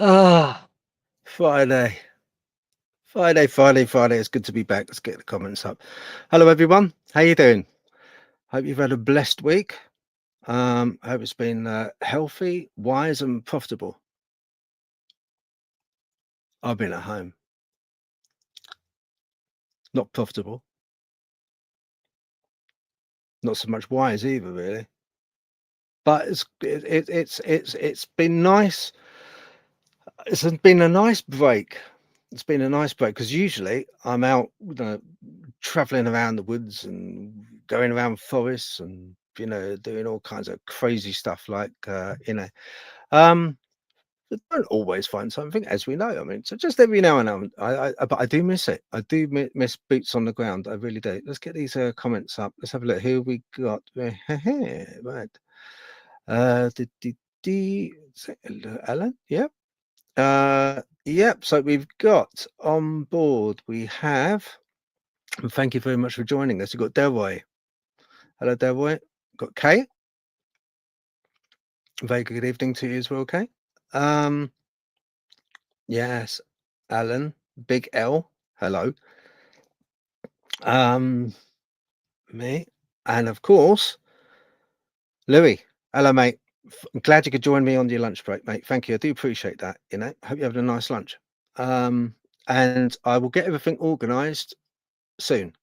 Ah, Friday. Friday. It's good to be back. Let's get the comments up. Hello, everyone. How you doing? Hope you've had a blessed week. Hope it's been healthy, wise, and profitable. I've been at home. Not profitable. Not so much wise either, really. But it's been nice. It's been a nice break. It's been a nice break because usually I'm out, traveling around the woods and going around forests and doing all kinds of crazy stuff like um I don't always find something, as we know. I mean, so just every now and then, but I do miss it. I do miss boots on the ground. I really do. Let's get these comments up. Let's have a look. Who we got? Right. Is it Alan? Yep. Yep. So we've got on board. We have. And thank you very much for joining us. We've got Delroy. Hello, Delroy. Got Kay. Very good evening to you as well, Kay. Yes, Alan. Big L. Hello. Me. And of course, Louis. Hello, mate. I'm glad you could join me on your lunch break, mate. Thank you. I do appreciate that. Hope you're having a nice lunch. And I will get everything organized soon.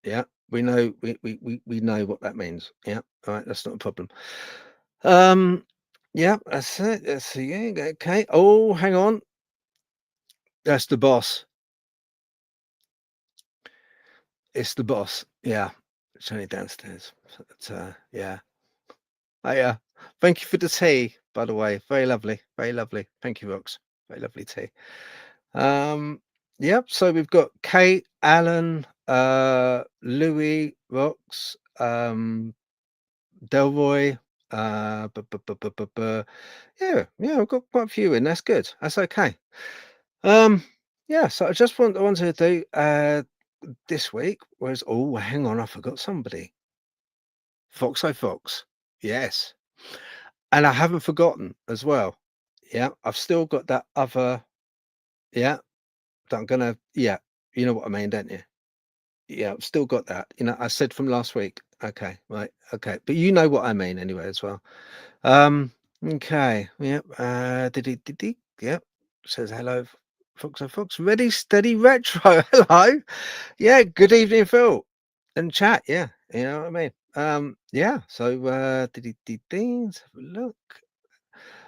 Yeah, we know what that means. Yeah, all right, that's not a problem. Yeah, that's it. Let's see. Yeah, okay. Oh, hang on. That's the boss. It's the boss. Yeah, it's only downstairs. Yeah. Thank you for the tea, by the way. Very lovely. Very lovely. Thank you, Rox. Very lovely tea. Yep. So we've got Kate, Alan, Louis, Rox, Delroy. Yeah, we've got quite a few in. That's good. That's okay. Yeah. So I just wanted to do this week was. Oh, hang on, I forgot somebody. Fox. Yes. And I haven't forgotten as well. Yeah, I've still got that other. Yeah, that I'm gonna. Yeah, you know what I mean, don't you? Yeah, I've still got that. I said from last week. Okay, right. Okay, but you know what I mean anyway as well. Um. Okay. Yep. Did he? Yep. Says hello, Fox. Ready, steady, retro. Hello. Yeah. Good evening, Phil. And chat. Yeah. You know what I mean. Yeah. So let's have a look.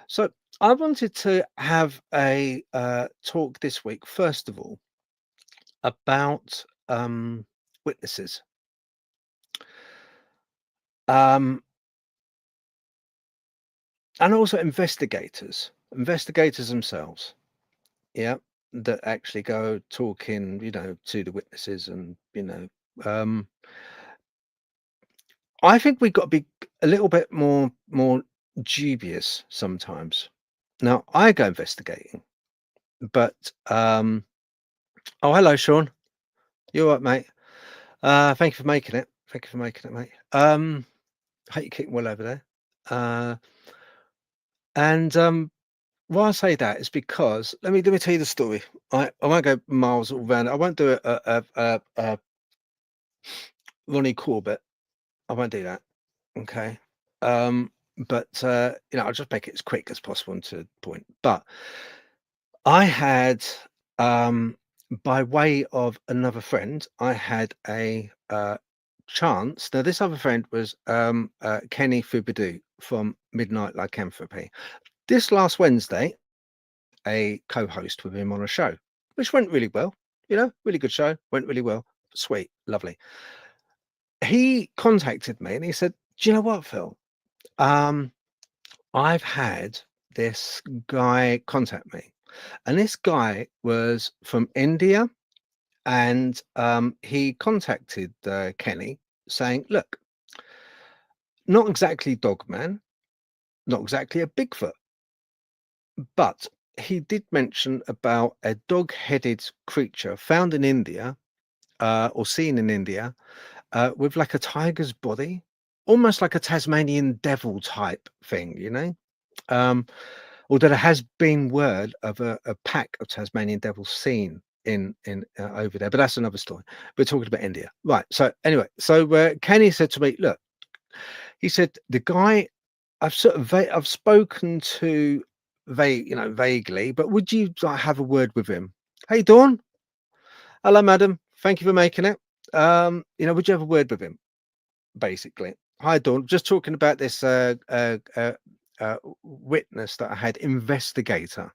So I wanted to have a talk this week, first of all, about witnesses, um, and also investigators themselves. Yeah, that actually go talking, to the witnesses, and um, I think we've got to be a little bit more dubious sometimes. Now I go investigating, but oh, hello, Sean. You all right, mate? Thank you for making it. Thank you for making it, mate. Hope you're keeping well over there. Uh, and why I say that is because let me tell you the story. I won't go miles all around. I won't do a Ronnie Corbett. I won't do that. Okay. But I'll just make it as quick as possible and to the point. But I had, by way of another friend, I had a chance. Now, this other friend was Kenny Fubadu from Midnight Lycanthropy. This last Wednesday, a co-host with him on a show, which went really well. Really good show. Went really well. Sweet, lovely. He contacted me and he said, "Do you know what, Phil? I've had this guy contact me, and this guy was from India." And he contacted Kenny saying, "Look, not exactly Dogman, not exactly a Bigfoot, but he did mention about a dog-headed creature found in India, or seen in India, with like a tiger's body, almost like a Tasmanian devil type thing, you know." Um, although there has been word of a pack of Tasmanian devils seen in over there, but that's another story. We're talking about India, right? So anyway, so Kenny said to me, "Look," he said, "the guy I've sort of I've spoken to vaguely, but would you like have a word with him?" Hey, Dawn. Hello, madam. Thank you for making it. Would you have a word with him? Basically. Hi, Dawn. Just talking about this witness that I had, investigator.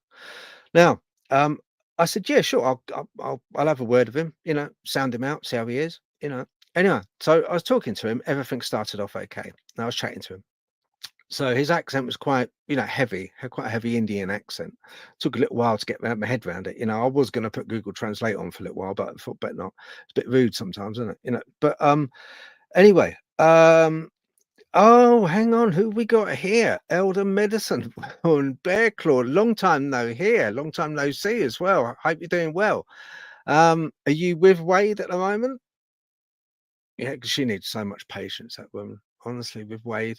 Now, um, I said, yeah, sure. I'll have a word with him. Sound him out, see how he is. Anyway, so I was talking to him. Everything started off okay. And I was chatting to him. So his accent was quite, heavy, had quite a heavy Indian accent. Took a little while to get my head around it. I was going to put Google Translate on for a little while, but I thought better not. It's a bit rude sometimes, isn't it? But anyway, oh, hang on, who we got here? Elder Medicine and Bear Claw. Long time no hear, long time no see as well. I hope you're doing well. Are you with Wade at the moment? Yeah, because she needs so much patience, that woman. Honestly, with Wade.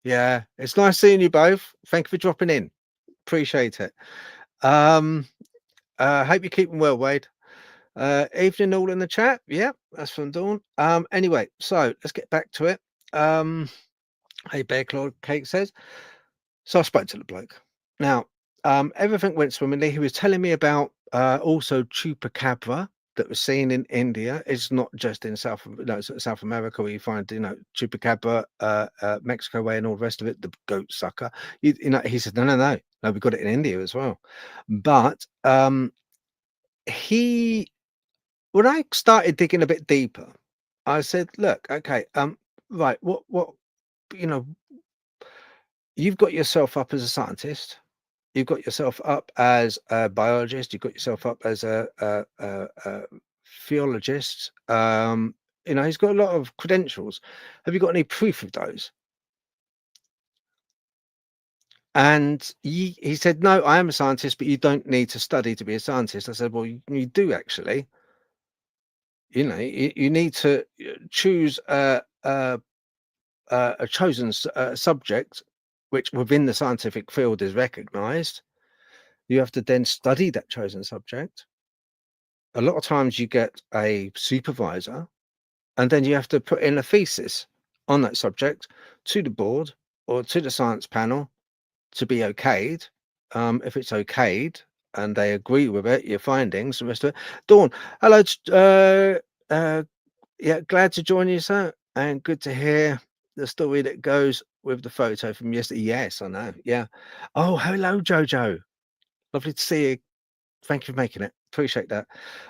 Yeah, it's nice seeing you both. Thank you for dropping in. Appreciate it. Um, Hope you're keeping well, Wade. Evening all in the chat. Yeah, that's from Dawn. Anyway, so let's get back to it. Hey, Bear Claw, Kate says. So I spoke to the bloke. Now, everything went swimmingly. He was telling me about also chupacabra that was seen in India. It's not just in South America where you find chupacabra, Mexico way, and all the rest of it. The goat sucker. He said no, we got it in India as well. But he, when I started digging a bit deeper, I said, look, okay, right, what you know, you've got yourself up as a scientist. You've got yourself up as a biologist. You've got yourself up as a theologist. He's got a lot of credentials. Have you got any proof of those? And he said, no, I am a scientist, but you don't need to study to be a scientist. I said, well, you do actually. You need to choose a chosen subject, which within the scientific field is recognized. You have to then study that chosen subject. A lot of times you get a supervisor, and then you have to put in a thesis on that subject to the board or to the science panel to be okayed. If it's okayed and they agree with it, your findings, the rest of it. Dawn, hello. Yeah, glad to join you, sir, and good to hear the story that goes with the photo from yesterday. Yes, I know. Yeah. Oh, hello, Jojo. Lovely to see you. Thank you for making it. Appreciate that.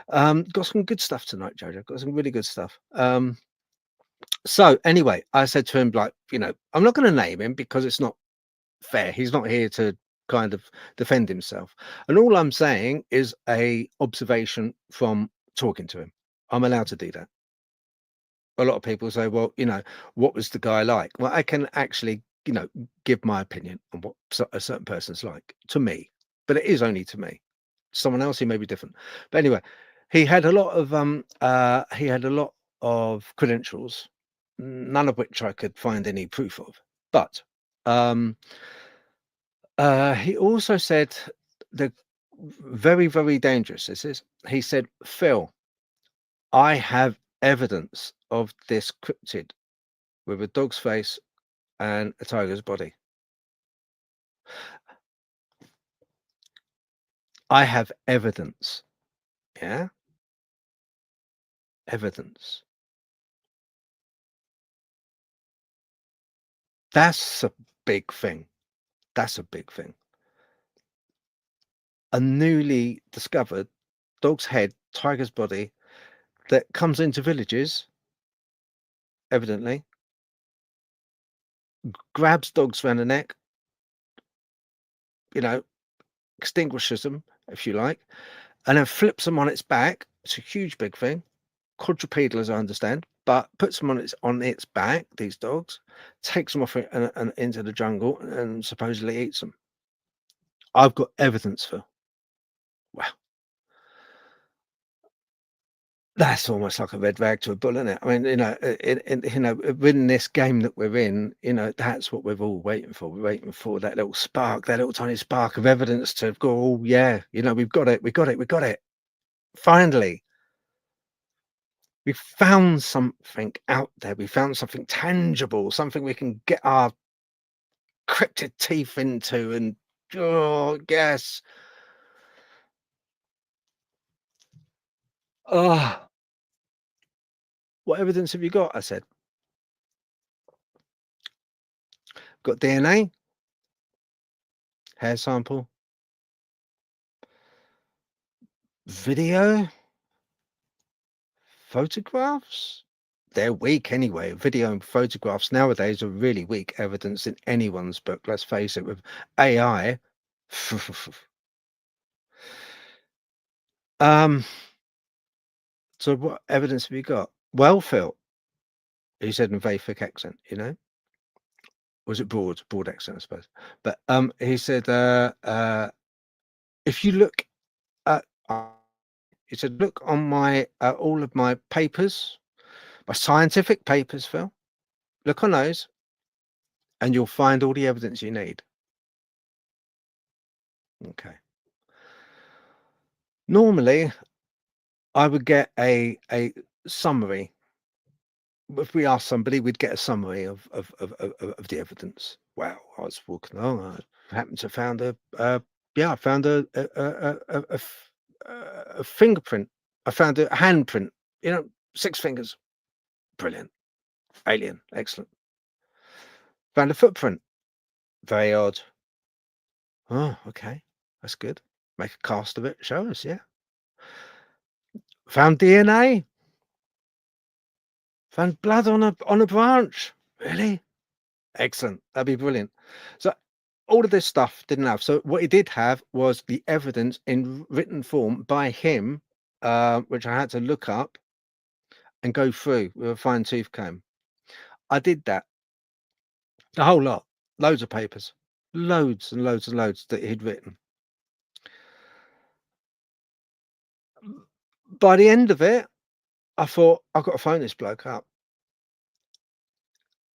Got some good stuff tonight, Jojo. Got some really good stuff. So anyway, I said to him, like, I'm not going to name him because it's not fair. He's not here to kind of defend himself. And all I'm saying is a observation from talking to him. I'm allowed to do that. A lot of people say, well, what was the guy like? Well, I can actually, give my opinion on what a certain person's like to me, but it is only to me. Someone else, he may be different. But anyway, he had a lot of credentials, none of which I could find any proof of. But he also said the very, very dangerous this is. He said, Phil, I have evidence of this cryptid with a dog's face and a tiger's body. I have evidence. Yeah. Evidence. That's a big thing. That's a big thing. A newly discovered dog's head, tiger's body that comes into villages, evidently, grabs dogs around the neck, you know, extinguishes them, if you like, and then flips them on its back. It's a huge, big thing. Quadrupedal, as I understand, but puts them on its back, these dogs, takes them off and into the jungle and supposedly eats them. I've got evidence for. Wow. That's almost like a red rag to a bull, isn't it? I mean, in this game that we're in, that's what we're all waiting for. We're waiting for that little spark, that little tiny spark of evidence to go, "Oh, yeah, we've got it, we got it, we got it. Finally, we found something out there. We found something tangible, something we can get our cryptid teeth into and, oh, yes. Oh, what evidence have you got?" I said. "Got DNA, hair sample, video, photographs." They're weak anyway. Video and photographs nowadays are really weak evidence in anyone's book. Let's face it, with AI. um, so what evidence have you got? Well, Phil, he said in a very thick accent. Was it broad? Broad accent, I suppose. But he said, if you look at, he said, look on my all of my papers, my scientific papers, Phil. Look on those, and you'll find all the evidence you need. Okay. Normally, I would get a summary. If we asked somebody, we'd get a summary of the evidence. Well, I was walking along, I happened to found I found a fingerprint. I found a handprint, 6 fingers. Brilliant. Alien. Excellent. Found a footprint. Very odd. Oh, okay. That's good. Make a cast of it. Show us, yeah. Found DNA. Found blood on a branch. Really? Excellent. That'd be brilliant. So all of this stuff didn't have. So what he did have was the evidence in written form by him, which I had to look up and go through with a fine tooth comb. I did that. The whole lot. Loads of papers. Loads and loads and loads that he'd written. By the end of it, I thought, I've got to phone this bloke up.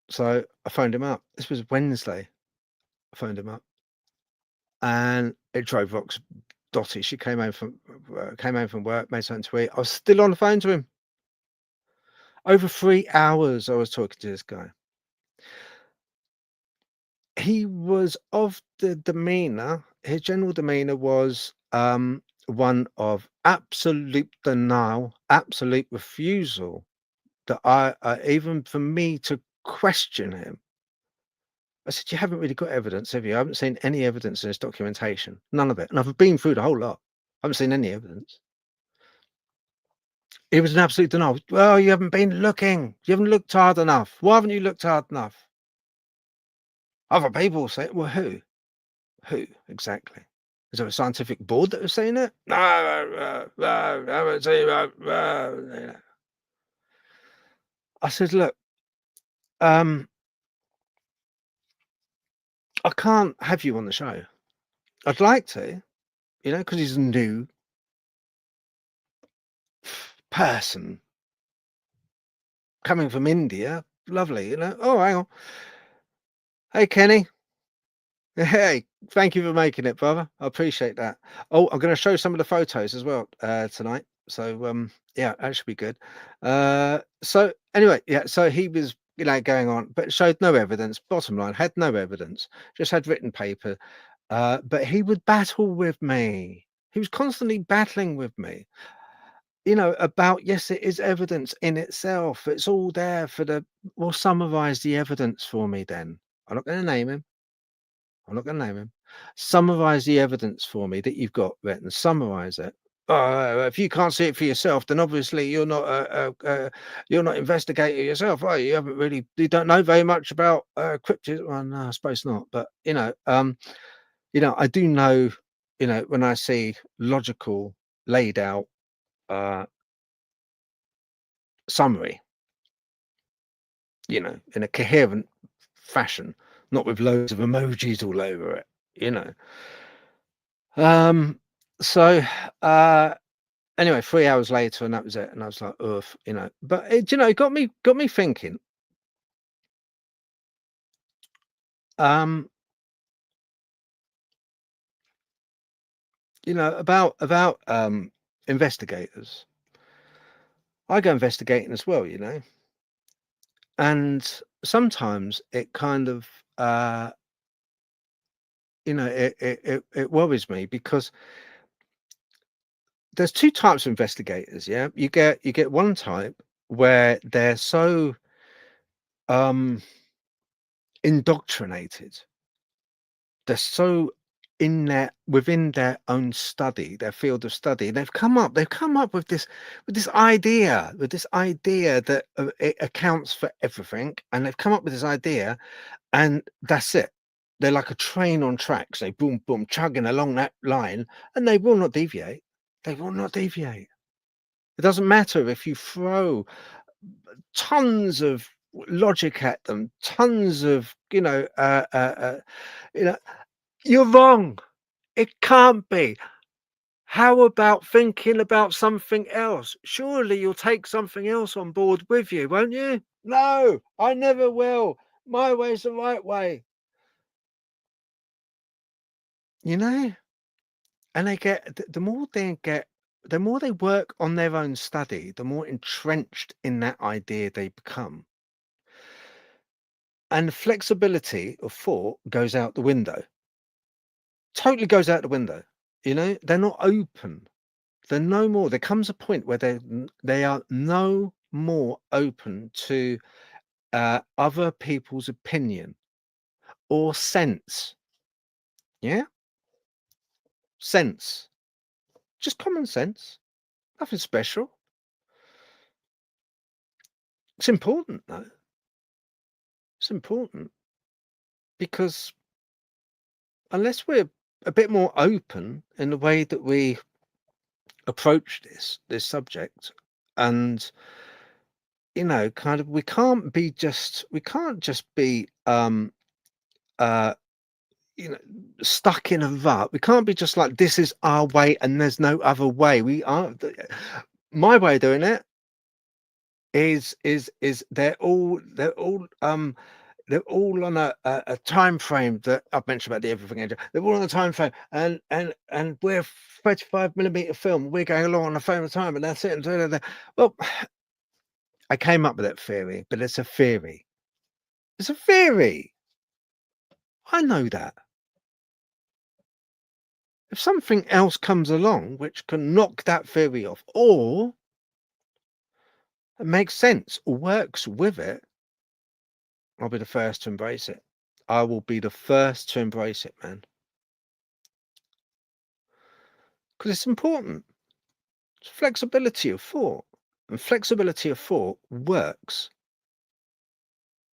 So I phoned him up. This was Wednesday. I phoned him up. And it drove Vox dotty. She came home from work, made something to eat. I was still on the phone to him. Over 3 hours I was talking to this guy. He was of the demeanor, his general demeanor was one of absolute denial, absolute refusal, that I even for me to question him. I said, "You haven't really got evidence, have you? I haven't seen any evidence in this documentation. None of it. And I've been through the whole lot. I haven't seen any evidence." It was an absolute denial. "Well, you haven't been looking. You haven't looked hard enough. Why haven't you looked hard enough?" Other people say, "Well, who? Who exactly? Is there a scientific board that was saying it?" "No, I haven't seen I said, "Look, um, I can't have you on the show. I'd like to, because he's a new person coming from India. Lovely, Oh, hang on. Hey, Kenny. Hey, thank you for making it, brother. I appreciate that. Oh, I'm gonna show some of the photos as well, tonight. So, yeah, that should be good. So anyway, yeah, so he was, going on, but showed no evidence. Bottom line, had no evidence, just had written paper. But he would battle with me. He was constantly battling with me, about, yes, it is evidence in itself. It's all there for the, well, summarize the evidence for me then. I'm not gonna name him. I'm not gonna name him. Summarize the evidence for me that you've got written. Summarize it. "Oh, if you can't see it for yourself, then obviously you're not investigator yourself, are you? You don't know very much about cryptids." Well, no, I suppose not. But I do know, when I see logical, laid out uh, summary, in a coherent fashion, not with loads of emojis all over it. Um, so Anyway, 3 hours later, and that was it, and I was like, "Ugh," you know? But it, you know, it got me thinking, um, about investigators. I go investigating as well, you know? And sometimes it kind of, it worries me because there's 2 types of investigators, yeah? You get one type where they're so, um, indoctrinated. They're so within their own study, their field of study. They've come up with this idea that, it accounts for everything, and they've come up with this idea, and that's it. They're like a train on tracks. They boom, boom, chugging along that line, and they will not deviate. They will not deviate. It doesn't matter if you throw tons of logic at them, tons of, you know, you're wrong. It can't be. How about thinking about something else? Surely you'll take something else on board with you, won't you? No, I never will. My way's the right way, you know? And the more they work on their own study, the more entrenched in that idea they become. And the flexibility of thought goes out the window. Totally goes out the window. You know, they're not open. They're no more. There comes a point where they are no more open to other people's opinion or sense. Yeah, sense, just common sense. Nothing special. It's important though. It's important because unless we're a bit more open in the way that we approach this subject, and kind of, we can't just be uh you know, stuck in a rut. We can't be just like, this is our way and there's no other way. We are my way of doing it is they're all on a time frame that I've mentioned about the everything angel. They're all on a time frame, and we're 35 millimeter film. We're going along on a frame of time, and that's it. And da, da, da. Well, I came up with that theory, but it's a theory. It's a theory. I know that. If something else comes along which can knock that theory off, or it makes sense, or works with it, I'll be the first to embrace it. I will be the first to embrace it, man, because it's important. It's flexibility of thought, and flexibility of thought works.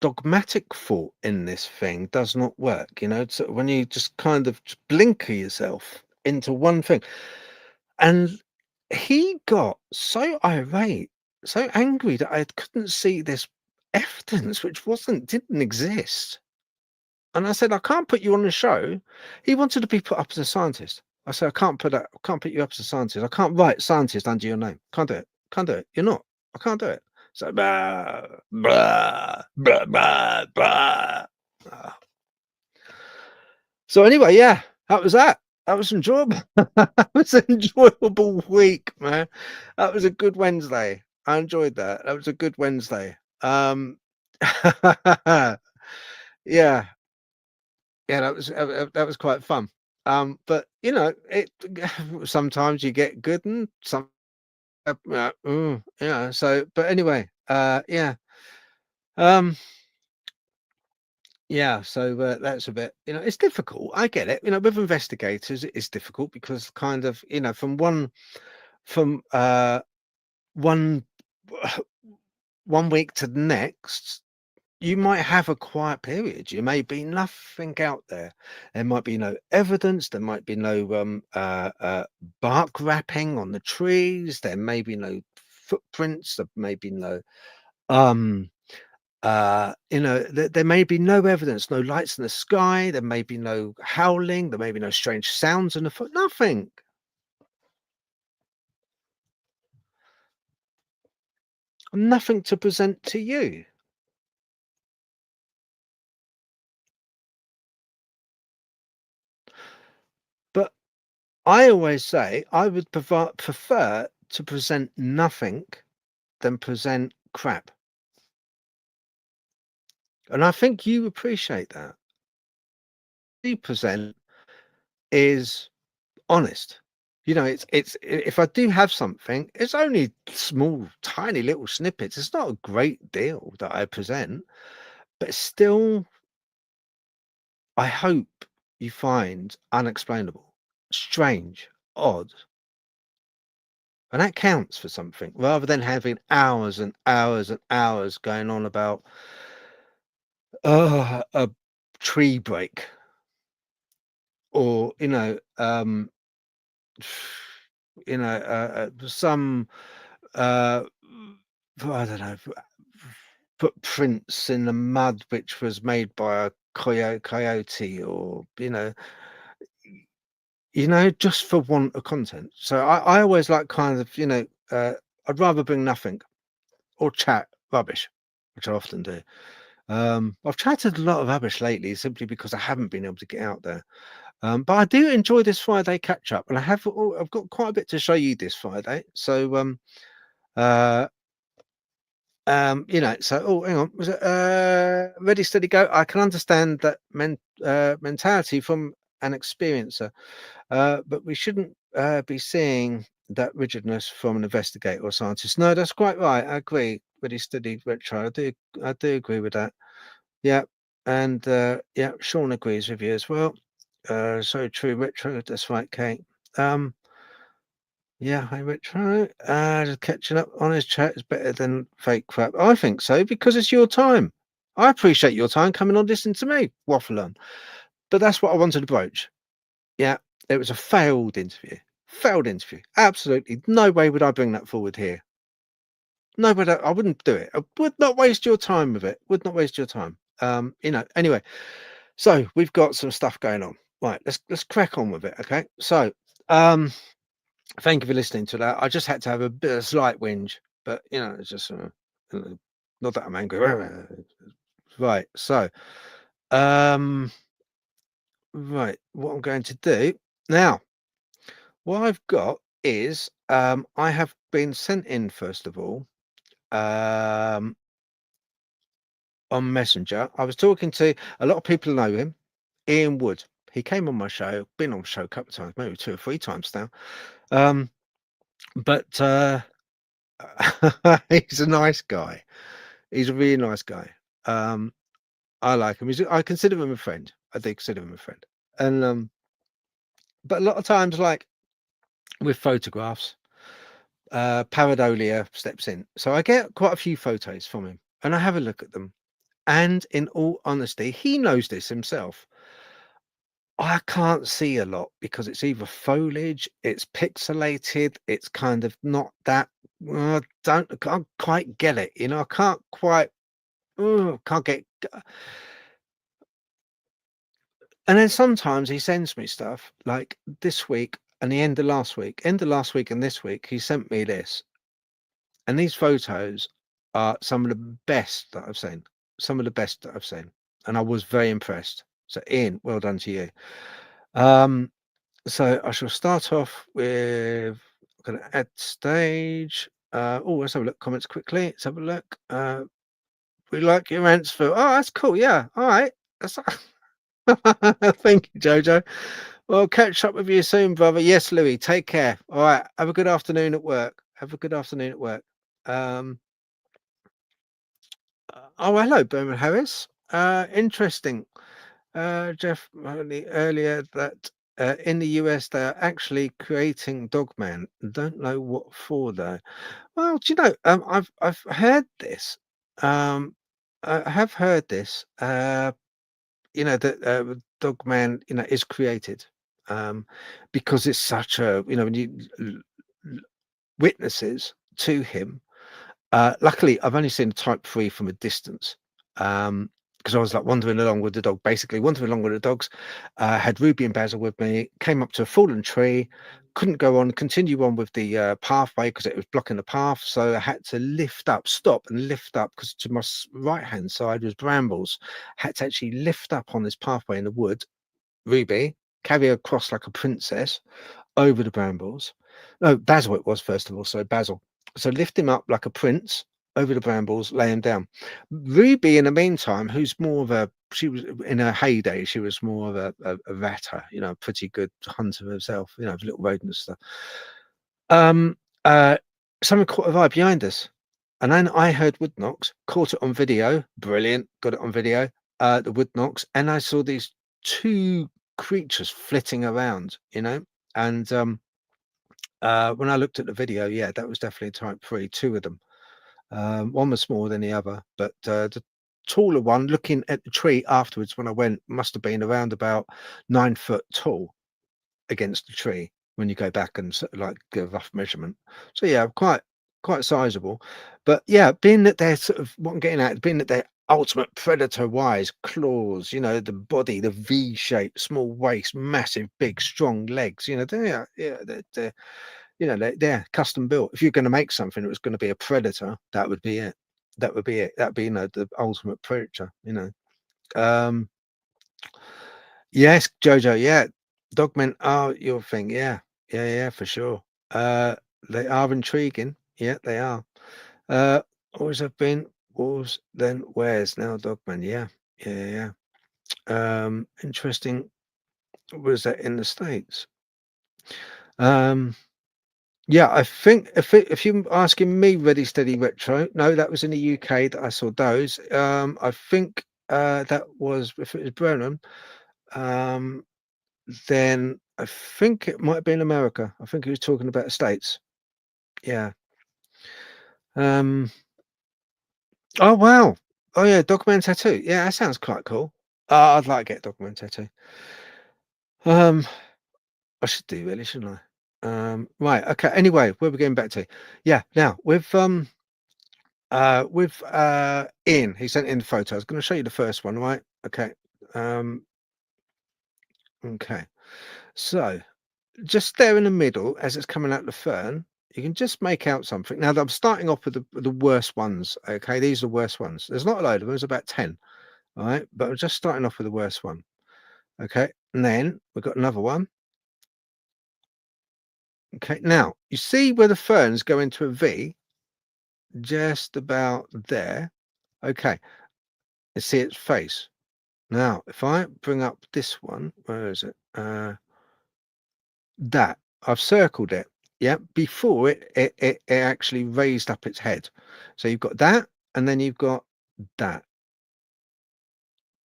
Dogmatic thought in this thing does not work. So when you just kind of just blinker yourself into one thing, and he got so irate, so angry that I couldn't see this evidence, which didn't exist. And I said, I can't put you on the show. He wanted to be put up as a scientist. I said, I can't put you up as a scientist. I can't write scientist under your name. Can't do it. Can't do it. You're not. I can't do it. So blah, blah, blah, blah, blah. Ah. So anyway, yeah, that was that. That was enjoyable. That was an enjoyable week, man. That was a good Wednesday. I enjoyed that. That was a good Wednesday. Yeah, yeah, that was quite fun. But it sometimes you get good and some, So, but anyway, yeah, um, yeah. So that's a bit, it's difficult. I get it. With investigators, it is difficult because kind of, from one one week to the next, you might have a quiet period. You may be nothing out there. There might be no evidence. There might be no bark wrapping on the trees. There may be no footprints. There may be no there may be no evidence, no lights in the sky. There may be no howling. There may be no strange sounds in the foot. Nothing. nothing to present to you. But I always say I would prefer to present nothing than present crap. And I think you appreciate that. You present is honest. You know, if I do have something, it's only small, tiny little snippets. It's not a great deal that I present, but still, I hope you find unexplainable, strange, odd, and that counts for something rather than having hours and hours and hours going on about a tree break or some uh, I don't know, footprints in the mud which was made by a coyote, or just for want of content. So I always like kind of, I'd rather bring nothing or chat rubbish, which I often do. I've chatted a lot of rubbish lately simply because I haven't been able to get out there. But I do enjoy this Friday catch up, and I've got quite a bit to show you this Friday. So uh, hang on, was it ready, steady, go? I can understand that mentality from an experiencer, but we shouldn't be seeing that rigidness from an investigator or scientist. No, that's quite right. I agree. Ready, steady, retro. I do agree with that. Yeah, and yeah, Sean agrees with you as well. So true, retro. That's right, Kate. Yeah, hi Retro. Just catching up on his chat is better than fake crap. I think so because it's your time. I appreciate your time coming on listening to me waffle on. But that's what I wanted to broach. Yeah, it was a failed interview. Failed interview. Absolutely. No way would I bring that forward here. No, but I wouldn't do it. I would not waste your time with it. Would not waste your time. Anyway, so we've got some stuff going on. Right, let's crack on with it. Okay. So thank you for listening to that. I just had to have a bit of slight whinge, but it's just uh, not that I'm angry. Right. So, um, right. What I'm going to do now, what I've got is, I have been sent in first of all, um, on Messenger. I was talking to a lot of people know him, Ian Wood. He came on my show, been on the show a couple of times, maybe 2 or 3 times now. But he's a nice guy. He's a really nice guy. Um, I like him. I consider him a friend. I do consider him a friend. And but a lot of times, like with photographs, pareidolia steps in. So I get quite a few photos from him, and I have a look at them. And in all honesty, he knows this himself. I can't see a lot because it's either foliage, it's pixelated, it's kind of not that. I can't quite get it. I can't quite. Can't get. And then sometimes he sends me stuff like this week and the end of last week and this week, he sent me this. And these photos are some of the best that I've seen. Some of the best that I've seen. And I was very impressed. So Ian, well done to you. So I shall start off with, I'm gonna add stage. Let's have a look. Comments quickly. Let's have a look. We like your answer. Oh, that's cool. Yeah. All right. That's thank you, Jojo. Well, catch up with you soon, brother. Yes, Louis. Take care. All right. Have a good afternoon at work. Have a good afternoon at work. Hello, Berman Harris. Interesting. Jeff earlier that in the US they are actually creating Dogman. Don't know what for though. Well, do you know? I've heard this. I have heard this. That Dogman, is created, because it's such a, when you witnesses to him. Luckily, I've only seen Type 3 from a distance, because I was like wandering along with the dog, basically wandering along with the dogs. Had Ruby and Basil with me, came up to a fallen tree, couldn't go on, continue on with the pathway because it was blocking the path. So I had to lift up, stop and lift up because to my right hand side was brambles. Had to actually lift up on this pathway in the wood, Ruby, carry her across like a princess over the brambles. No, Basil it was first of all. So Basil. So lift him up like a prince over the brambles, lay him down. Ruby, in the meantime, who's more of a she was in her heyday, she was more of a ratter, you know, a pretty good hunter herself, you know, little rodent stuff. Um, uh, Someone caught a eye behind us, and then I heard wood knocks, caught it on video, brilliant, got it on video. The wood knocks, and I saw these two creatures flitting around, you know, and when I looked at the video, yeah, that was definitely type 3, 2 of them. One was smaller than the other, but the taller one, looking at the tree afterwards when I went, must have been around about 9 foot tall against the tree when you go back and like get a rough measurement. So yeah, quite sizable. But yeah, being that they're sort of what I'm getting at, being that they're ultimate predator wise, claws, you know, the body, the V shape, small waist, massive, big, strong legs, you know, they're you know, they're custom built. If you're going to make something that was going to be a predator, that would be it. That would be it. That'd be, you know, the ultimate predator, you know. Um, yes, Jojo, yeah. Dogmen are your thing, yeah. Yeah, for sure. They are intriguing. Yeah, they are. Always have been wolves, then where's now Dogman? Yeah. Interesting. Was that in the States? Um, Yeah, I think if you're asking me, Ready Steady Retro, no, that was in the UK that I saw those. I think that was if it was Brennan, um, then I think it might be in America. I think he was talking about the States. Yeah. Um, oh wow. Oh yeah, Dogman tattoo. Yeah, that sounds quite cool. I'd like to get a Dogman tattoo. Um, I should do really, shouldn't I? Right, okay. Anyway, where are we going back to? Yeah, now with Ian, he sent in the photo. I was going to show you the first one, right? Okay. Um, okay. So just there in the middle, as it's coming out the fern, you can just make out something. Now I'm starting off with the worst ones. Okay, these are the worst ones. There's not a load of them. There's about 10. All right, but I'm just starting off with the worst one. Okay, and then we've got another one. Okay, now you see where the ferns go into a V, just about there. Okay, you see its face. Now, if I bring up this one, where is it? That I've circled it. Yeah, before it actually raised up its head. So you've got that, and then you've got that.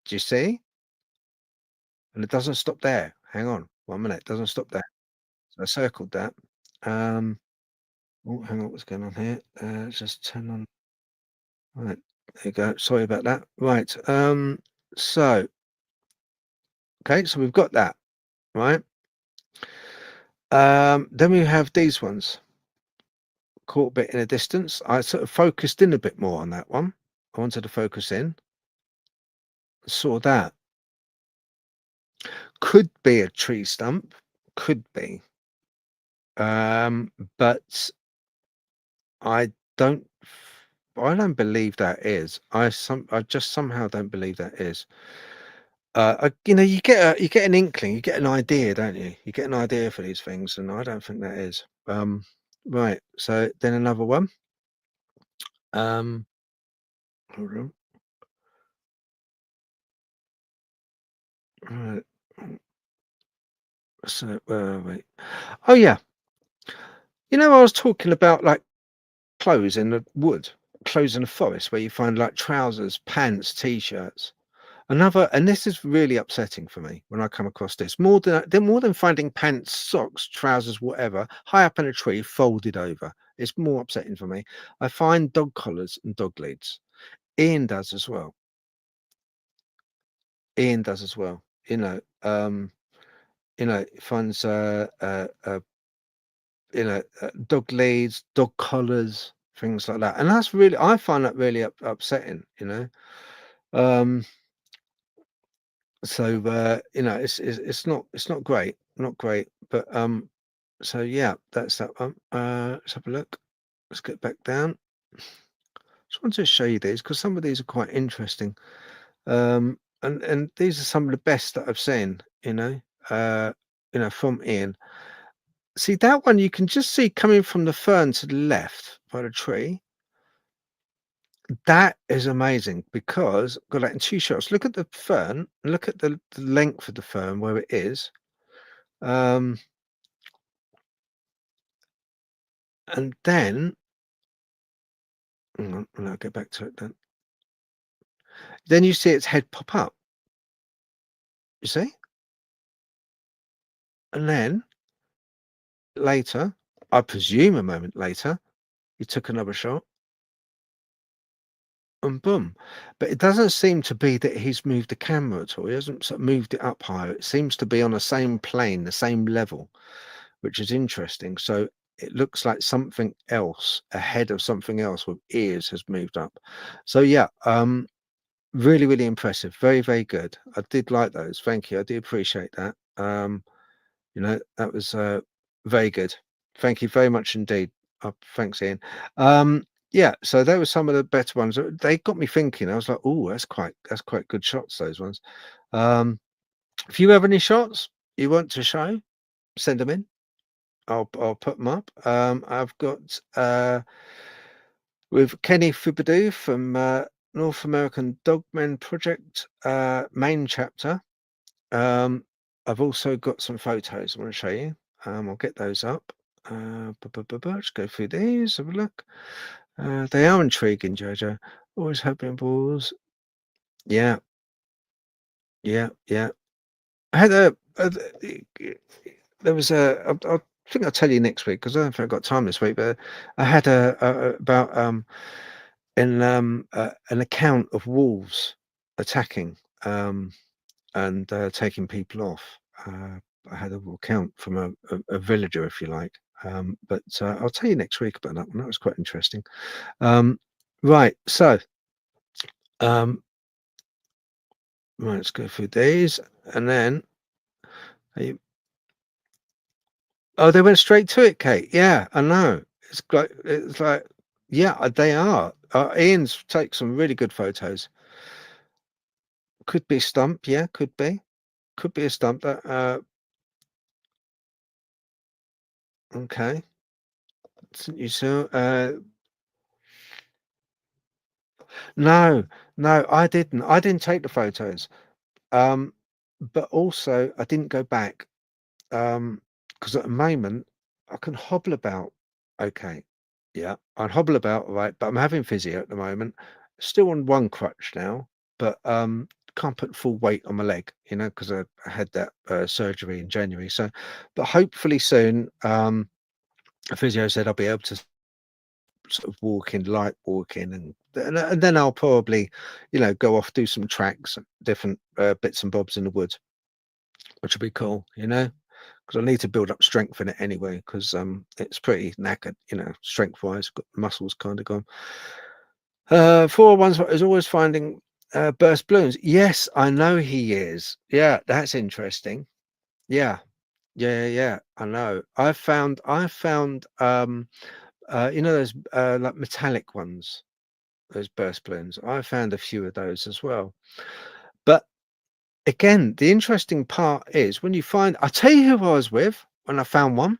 Do you see? And it doesn't stop there. Hang on, 1 minute. It doesn't stop there. So I circled that. Um, oh, hang on, what's going on here? Just turn on. Right, there you go. Sorry about that. Right. So okay, so we've got that, right? Then we have these ones. Caught a bit in a distance. I sort of focused in a bit more on that one. I wanted to focus in. Saw that. Could be a tree stump. Could be. But I don't I don't believe that is. I just somehow don't believe that is. You know, you get an inkling, you get an idea, don't you? You get an idea for these things, and I don't think that is. Right. So then another one. Um, hold on. Right. So where are we? Oh yeah. You know, I was talking about like clothes in the wood, clothes in the forest where you find like trousers, pants, t-shirts. Another, and this is really upsetting for me when I come across this. More than finding pants, socks, trousers, whatever, high up in a tree, folded over. It's more upsetting for me. I find dog collars and dog leads. Ian does as well. Ian does as well. Finds dog leads, dog collars, things like that. And that's really, I find that really upsetting, you know. So it's not great, not great. But so yeah, that's that one. Let's have a look. Let's get back down. Just wanted to show you these because some of these are quite interesting. And these are some of the best that I've seen. Uh, from Ian. See that one you can just see coming from the fern to the left by the tree. That is amazing because I've got that in two shots. Look at the fern, look at the length of the fern where it is. Um, and then hang on, and I'll get back to it then. Then you see its head pop up, you see? And then later, I presume a moment later, he took another shot and boom. But it doesn't seem to be that he's moved the camera at all. He hasn't sort of moved it up higher. It seems to be on the same plane, the same level, which is interesting. So it looks like something else ahead of something else with ears has moved up. So yeah, really, really impressive. Very, very good. I did like those. Thank you. I do appreciate that. That was very good. Thank you very much indeed. Thanks, Ian. Yeah, so they were some of the better ones. They got me thinking. I was like, oh, that's quite good shots, those ones. If you have any shots you want to show, send them in. I'll put them up. I've got with Kenny Fubadu from North American Dogman Project main chapter. I've also got some photos I want to show you. I'll get those up. Let's go through these. Have a look. They are intriguing, Jojo. Always hoping balls. Yeah, yeah, yeah. I had there was I think I'll tell you next week because I don't think I've got time this week. But I had about an account of wolves attacking and taking people off. I had a little account from a villager, if you like. But I'll tell you next week about that one. That was quite interesting. Right, so um, right, let's go through these, and then you, oh, they went straight to it, Kate. Yeah, I know. It's like yeah, they are. Ian's take some really good photos. Could be a stump, yeah, could be a stump. Okay, you saw. No, no, I didn't. I didn't take the photos. Um, but also I didn't go back because at the moment I can hobble about. Okay, yeah, I hobble about right, but I'm having physio at the moment. Still on one crutch now, but can't put full weight on my leg, because I had that surgery in January. So, but hopefully soon, a physio said I'll be able to sort of light walking, and then I'll probably, go off do some tracks, different bits and bobs in the woods, which would be cool, because I need to build up strength in it anyway, because it's pretty knackered, strength wise, got muscles kind of gone. 401 is always finding burst balloons. Yes, I know he is. Yeah, that's interesting. Yeah, yeah, yeah, yeah, I know. I found those like metallic ones, those burst balloons. I found a few of those as well. But again, the interesting part is when you find, I'll tell you who I was with when I found one.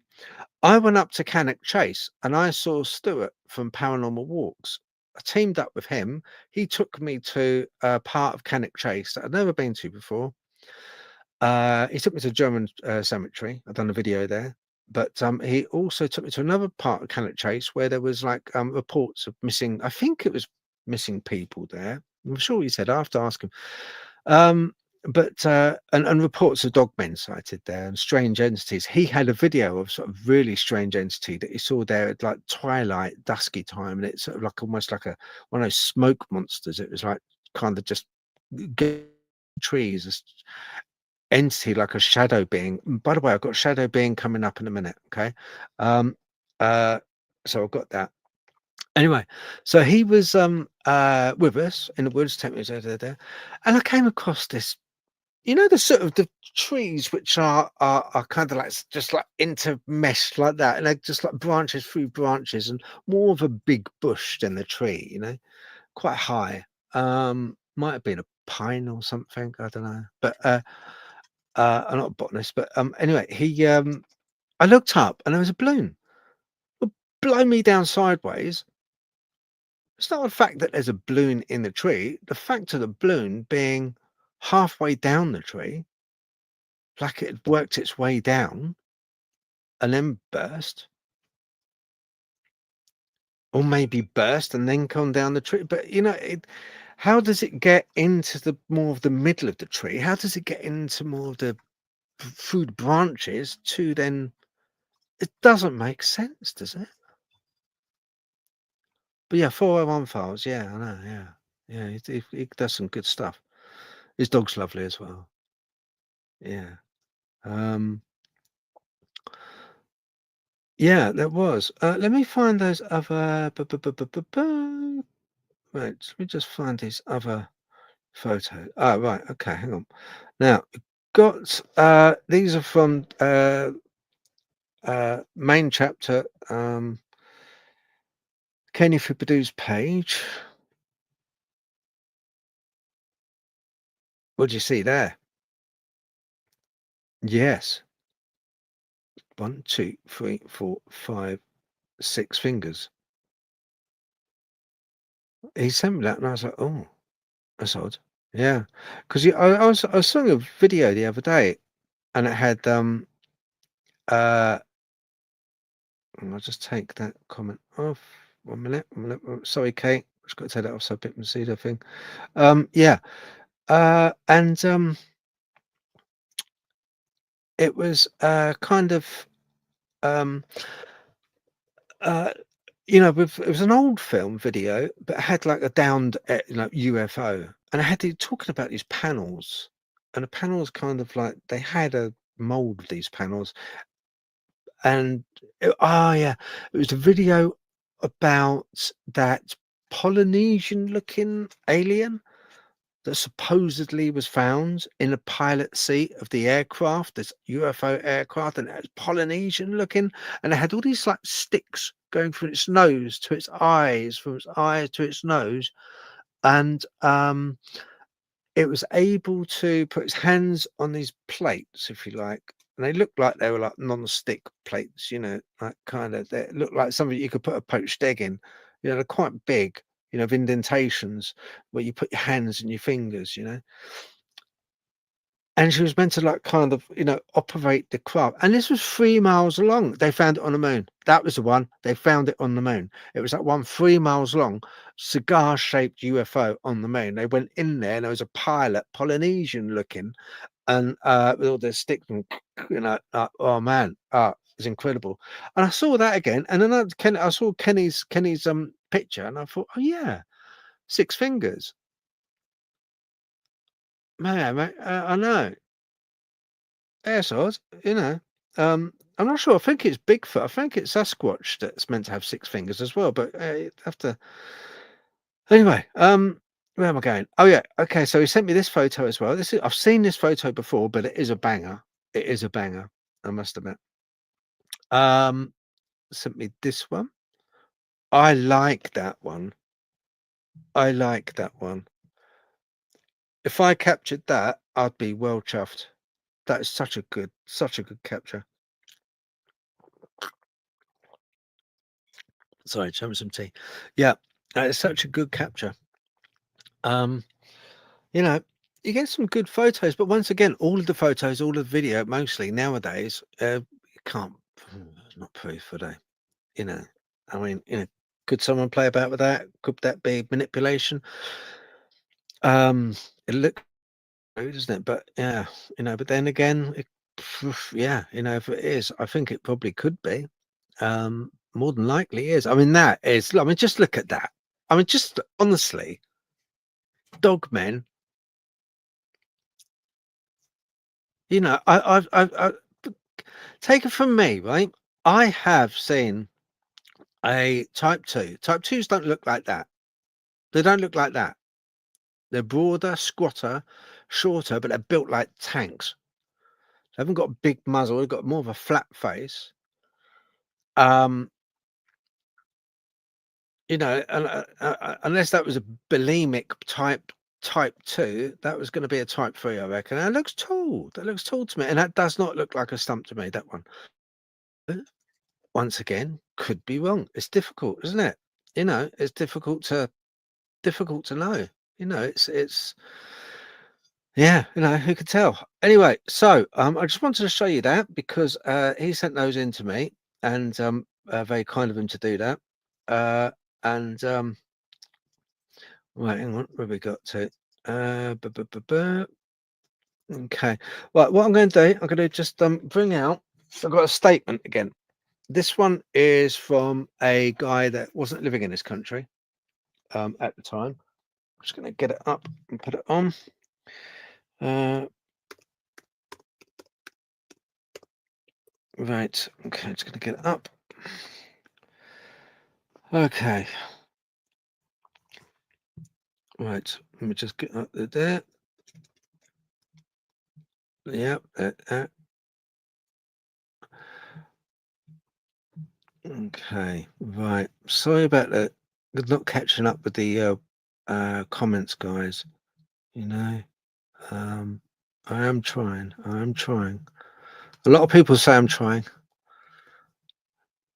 I went up to Cannock Chase and I saw Stuart from Paranormal Walks. I teamed up with him. He took me to a part of Cannock Chase that I'd never been to before. He took me to German cemetery. I've done a video there. But he also took me to another part of Cannock Chase where there was like reports of missing, I think it was missing people there. I'm sure he said, I have to ask him. But and reports of dogmen sighted there and strange entities. He had a video of sort of really strange entity that he saw there at like twilight, dusky time, and it's sort of like almost like one of those smoke monsters. It was like kind of just trees, this entity like a shadow being. By the way, I've got a shadow being coming up in a minute. Okay, um, so I've got that. Anyway, so he was with us in the woods, taking us there, and I came across this You know, the sort of the trees which are kind of like just like intermeshed like that, and they're just like branches through branches, and more of a big bush than the tree. You know, quite high. Might have been a pine or something. I don't know, but I'm not a botanist. But anyway, I looked up and there was a balloon. Well, blow me down sideways. It's not the fact that there's a balloon in the tree. The fact of the balloon being halfway down the tree, like it had worked its way down and then burst, or maybe burst and then come down the tree. But you know, how does it get into the more of the middle of the tree? How does it get into more of the food branches to then? It doesn't make sense, does it? But yeah, 401 files. Yeah, I know. Yeah, yeah, he does some good stuff. His dog's lovely as well. Yeah. Um, yeah, there was. Let me find those other. Right, let me just find these other photos. Oh, right. Okay, hang on. Now, got these are from main chapter. Kenny Fippadoo's page. What do you see there? Yes. 1, 2, 3, 4, 5, 6 fingers. He sent me that, and I was like, "Oh, that's odd." Yeah, because I was seeing a video the other day, and it had I'll just take that comment off. 1 minute, 1 minute. Oh, sorry, Kate. Just got to take that off so people can see the thing. Yeah, and it was kind of um uh it was an old film video, but it had like a downed UFO, and I had to talking about these panels, and the panels kind of like they had a mold of these panels, and yeah, it was a video about that Polynesian looking alien that supposedly was found in the pilot seat of the aircraft, this UFO aircraft, and it was Polynesian looking, and it had all these like sticks going from its nose to its eyes, from its eyes to its nose, and it was able to put its hands on these plates, if you like, and they looked like they were like non-stick plates, like kind of they looked like something you could put a poached egg in. They're quite big, with indentations where you put your hands and your fingers, and she was meant to like kind of, operate the craft. And this was 3 miles long. They found it on the moon. That was the one. They found it on the moon. It was that one 3 miles long, cigar-shaped UFO on the moon. They went in there and there was a pilot, Polynesian looking, and with all the sticks and oh man, it's incredible. And I saw that again, and then I saw Kenny's picture, and I thought, oh yeah, 6 fingers. Man, mate, I know. Air swords, I'm not sure. I think it's Bigfoot. I think it's Sasquatch that's meant to have 6 fingers as well. But you have to. Anyway, where am I going? Oh yeah, okay. So he sent me this photo as well. I've seen this photo before, but it is a banger. It is a banger. I must admit. Um, Sent me this one. I like that one. I like that one. If I captured that, I'd be well chuffed. That is such a good capture. Sorry, having some tea. Yeah, that is such a good capture. Um, you know, you get some good photos, but once again, all of the photos, all of the video, mostly nowadays, you can't, it's not proof for they, you know. I mean, could someone play about with that? Could that be manipulation? It looks good, doesn't it? But yeah, but then again, yeah, if it is, I think it probably could be. More than likely is. I mean, just look at that. I mean, just honestly, Dogmen. I take it from me, right? I have seen a type 2. Type 2s don't look like that. They don't look like that. They're broader, squatter, shorter, but they're built like tanks. They haven't got a big muzzle. They've got more of a flat face. You know, unless that was a bulimic type 2, that was gonna be a type 3, I reckon. That looks tall. That looks tall to me, and that does not look like a stump to me, that one. Once again, could be wrong. It's difficult, isn't it? You know, it's difficult to know. You know, it's yeah, you know, who could tell? Anyway, so I just wanted to show you that because he sent those in to me, and very kind of him to do that. And right, hang on, where we got to? Okay, right. What I'm going to do, I'm going to just bring out. I've got a statement again. This one is from a guy that wasn't living in this country at the time. I'm just going to get it up and put it on. Right. Okay, just going to get it up. Okay. Right. Let me just get up there. Yep. Okay. Right. Sorry about that. Not catching up with the comments, guys. You know, I am trying. I am trying. A lot of people say I'm trying.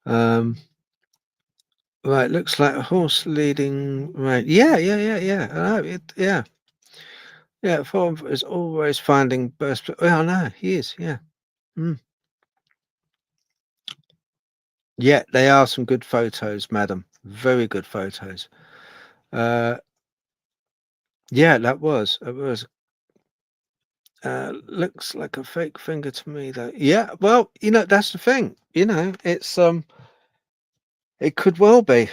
Right. Looks like a horse leading. Right. Yeah. I know. Yeah. Yeah. Form is always finding burst. Well, I know he is. Yeah. Mm. Yeah, they are some good photos, madam. Very good photos. Yeah, that was. It was. Looks like a fake finger to me, though. Yeah, well, you know, that's the thing. You know, it could well be.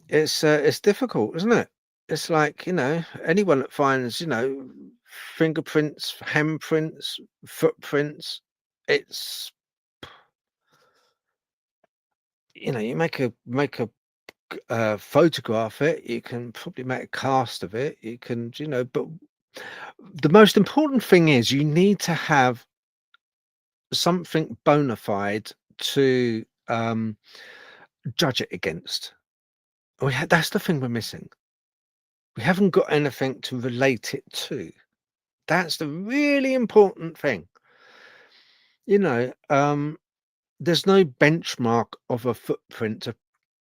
It's difficult, isn't it? It's like, you know, anyone that finds, you know, fingerprints, handprints, footprints, it's, you know, you photograph it, you can probably make a cast of it, you can, you know, but the most important thing is you need to have something bona fide to judge it against. That's the thing we're missing. We haven't got anything to relate it to. That's the really important thing. You know, there's no benchmark of a footprint to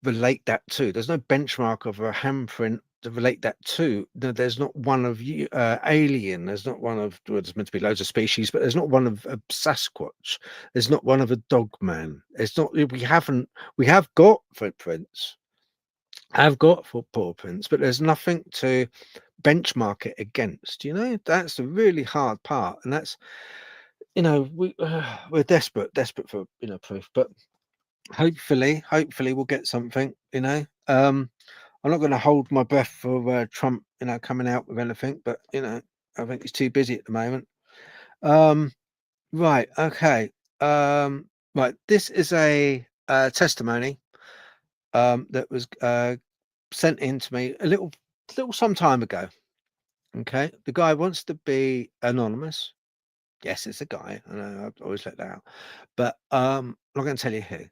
relate that to. There's no benchmark of a handprint to relate that to. No, there's not one of you alien. There's not one of well, there's meant to be loads of species, but there's not one of a Sasquatch. There's not one of a Dogman. It's not. We haven't. We have got footprints. Have got paw prints, but there's nothing to benchmark it against. You know, that's the really hard part, and that's you know we're desperate for you know proof, but hopefully we'll get something, you know. I'm not going to hold my breath for Trump, you know, coming out with anything, but you know, I think he's too busy at the moment. Right, okay. Right, this is a testimony that was sent in to me a little some time ago. Okay, the guy wants to be anonymous. Yes, it's a guy. I know I always let that out, but I'm not going to tell you who.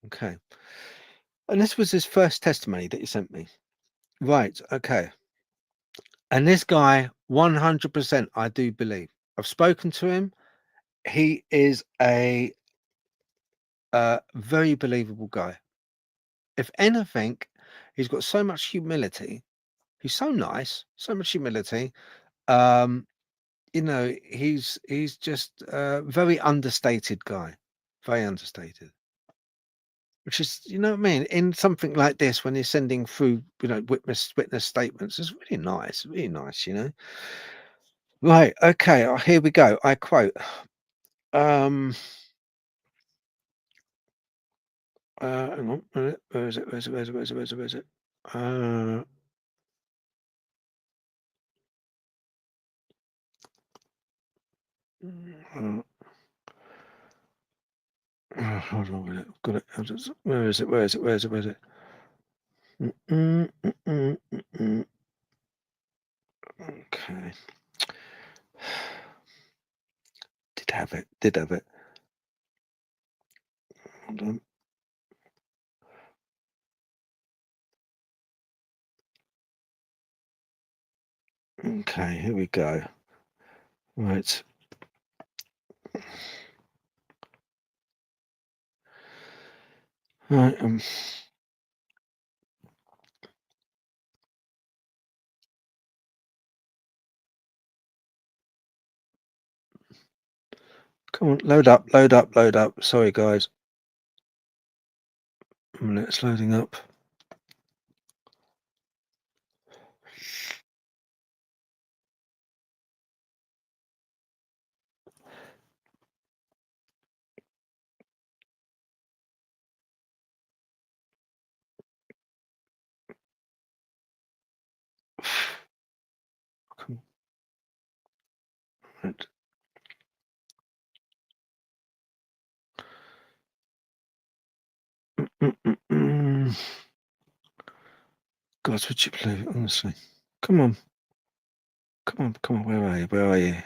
Okay. And this was his first testimony that he sent me. Right, okay. And this guy, 100%, I do believe. I've spoken to him. He is a very believable guy. If anything, he's got so much humility. He's so nice, so much humility. Um, you know, he's just a very understated guy. Very understated. Which is, you know what I mean? In something like this, when you're sending through, you know, witness statements, it's really nice, you know. Right, okay, here we go. I quote. Um, hang on a minute. Where is it? Where is it? Uh, hold on a minute. I've got it. Where is it? Where is it? Where is it? Where is it? Okay. Okay. Did have it. Did have it. Hold on. Okay, here we go. Right. Right. Come on, load up, load up, load up. Sorry, guys. A minute, it's loading up. Come on. Right. God, would you believe it? Honestly. Come on. Come on, come on. Where are you? Where are you?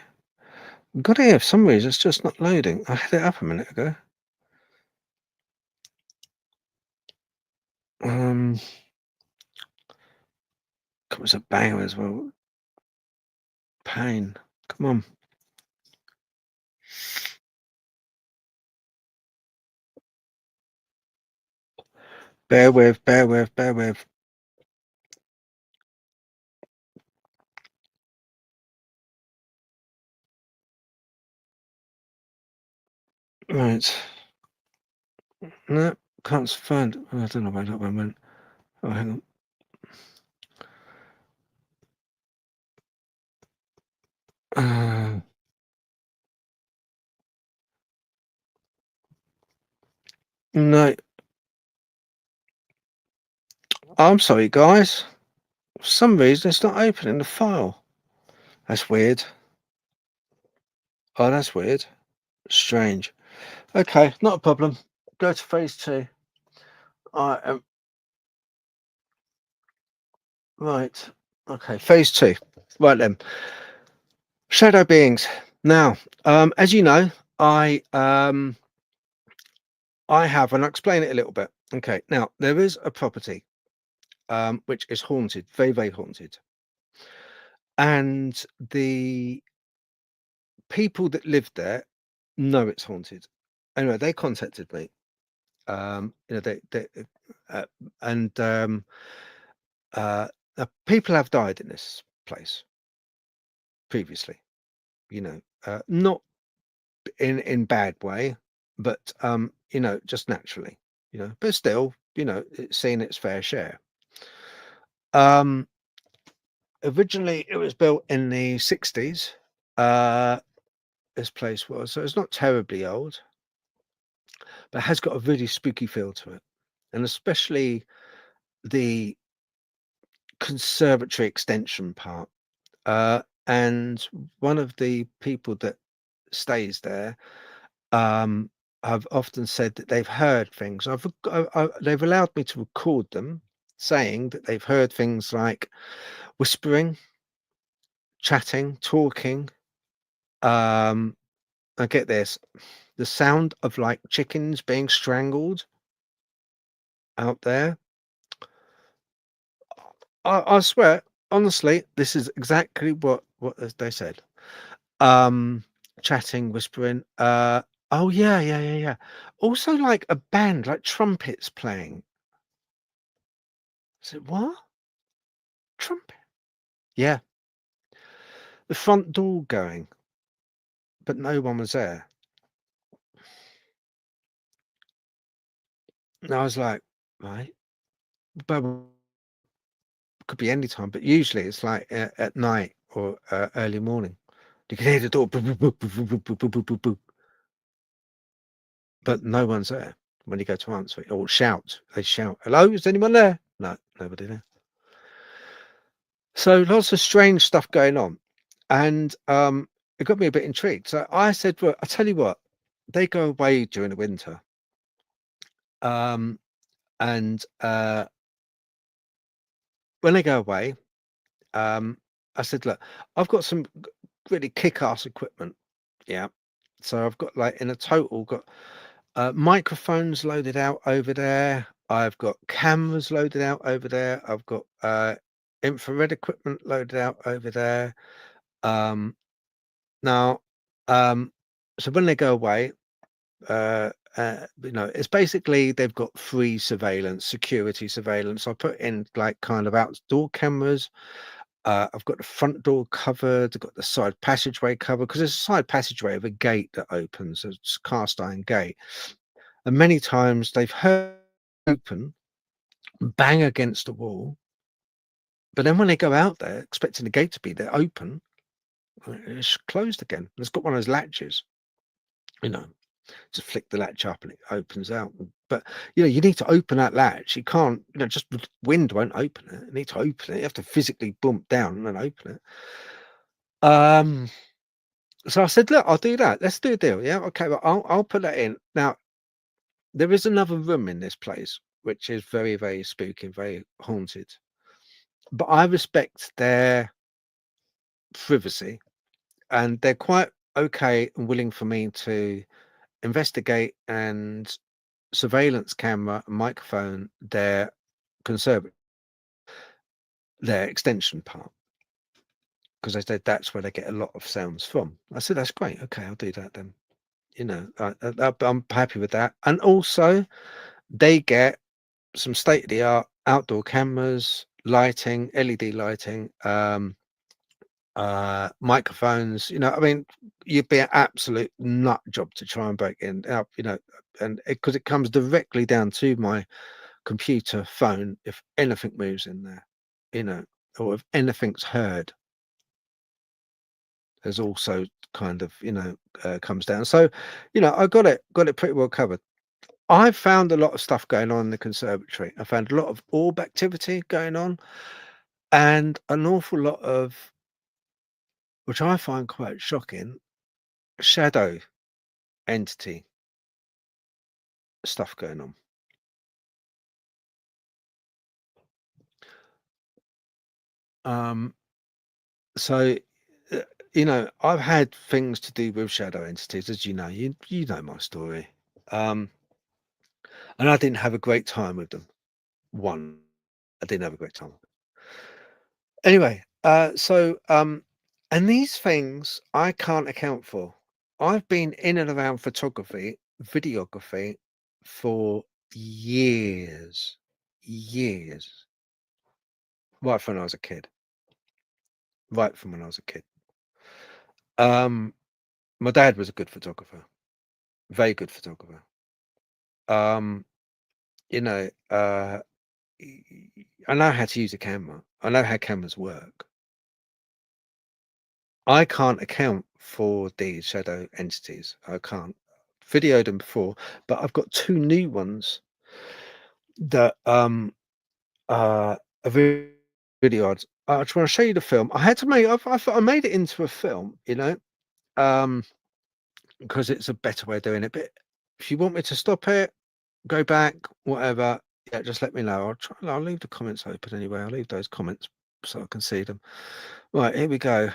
Got here for some reason. It's just not loading. I had it up a minute ago. Come on, it's a banger as well. Pain. Come on. Bear with, bear with, bear with. Right. No, can't find. Oh, I don't know where that one went. Oh, hang on. No. I'm sorry, guys. For some reason, it's not opening the file. That's weird. Oh, that's weird. Strange. Okay, not a problem. Go to phase 2. I am right. Okay, phase 2. Right then. Shadow beings. Now, as you know, I have, and I'll explain it a little bit. Okay, now there is a property which is haunted, very, very haunted. And the people that live there know it's haunted. Anyway, they contacted me. They uh, and people have died in this place previously. Not in bad way, but just naturally. But still, it's seen its fair share. Um, Originally, it was built in the 60s. This place was, so it's not terribly old, but it has got a really spooky feel to it, and especially the conservatory extension part. And one of the people that stays there have often said that they've heard things. They've allowed me to record them saying that they've heard things like whispering, chatting, talking. I get this, the sound of like chickens being strangled out there. I swear, honestly, this is exactly what they said. Chatting, whispering. Oh yeah, yeah, yeah, yeah. Also, like a band, like trumpets playing. Is it what? Trumpet? Yeah. The front door going, but no one was there. And I was like, right, but could be any time, but usually it's like at night or early morning. You can hear the door, but no one's there when you go to answer it or shout. They shout, "Hello, is anyone there?" No, nobody there. So lots of strange stuff going on, and it got me a bit intrigued. So I said, "Well, I tell you what, they go away during the winter, and when they go away, um, I said, "Look, I've got some really kick-ass equipment." Yeah. So I've got like in a total got microphones loaded out over there. I've got cameras loaded out over there. I've got infrared equipment loaded out over there. Um, now, um, so when they go away, it's basically they've got free surveillance, security surveillance. I put in like kind of outdoor cameras. I've got the front door covered. I've got the side passageway covered because there's a side passageway of a gate that opens. It's a cast iron gate, and many times they've heard open, bang against the wall, but then when they go out there, expecting the gate to be there open, it's closed again. It's got one of those latches, you know. Just flick the latch up and it opens out. But you need to open that latch. You can't, just the wind won't open it. You need to open it. You have to physically bump down and then open it. So I said, look, I'll do that. Let's do a deal. Yeah, okay. Well, I'll put that in. Now, there is another room in this place which is very, very spooky, very haunted. But I respect their privacy, and they're quite okay and willing for me to investigate and surveillance camera and microphone their conservatory, their extension part, because they said that's where they get a lot of sounds from. I said, that's great. Okay, I'll do that then. I'm happy with that. And also, they get some state of the art outdoor cameras, lighting, LED lighting, microphones. I mean, you'd be an absolute nut job to try and break in, and because it comes directly down to my computer, phone, if anything moves in there, you know, or if anything's heard, there's also kind of, comes down. So, I got it pretty well covered. I've found a lot of stuff going on in the conservatory. I found a lot of orb activity going on and an awful lot of, which I find quite shocking, shadow entity stuff going on. Um, so, uh, I've had things to do with shadow entities, as you know. You know my story. Um, and I didn't have a great time with them. One, I didn't have a great time. Anyway, and these things I can't account for. I've been in and around photography, videography for years, years, right from when I was a kid, right from when I was a kid. Um, my dad was a good photographer, very good photographer. Um, you know, uh, I know how to use a camera. I know how cameras work. I can't account for these shadow entities. I can't. Videoed them before, but I've got two new ones that are really odd. I just want to show you the film. I had to make. I made it into a film, um, because it's a better way of doing it. But if you want me to stop it, go back, whatever, yeah, just let me know. I'll try. I'll leave the comments open anyway. I'll leave those comments so I can see them. Right, here we go.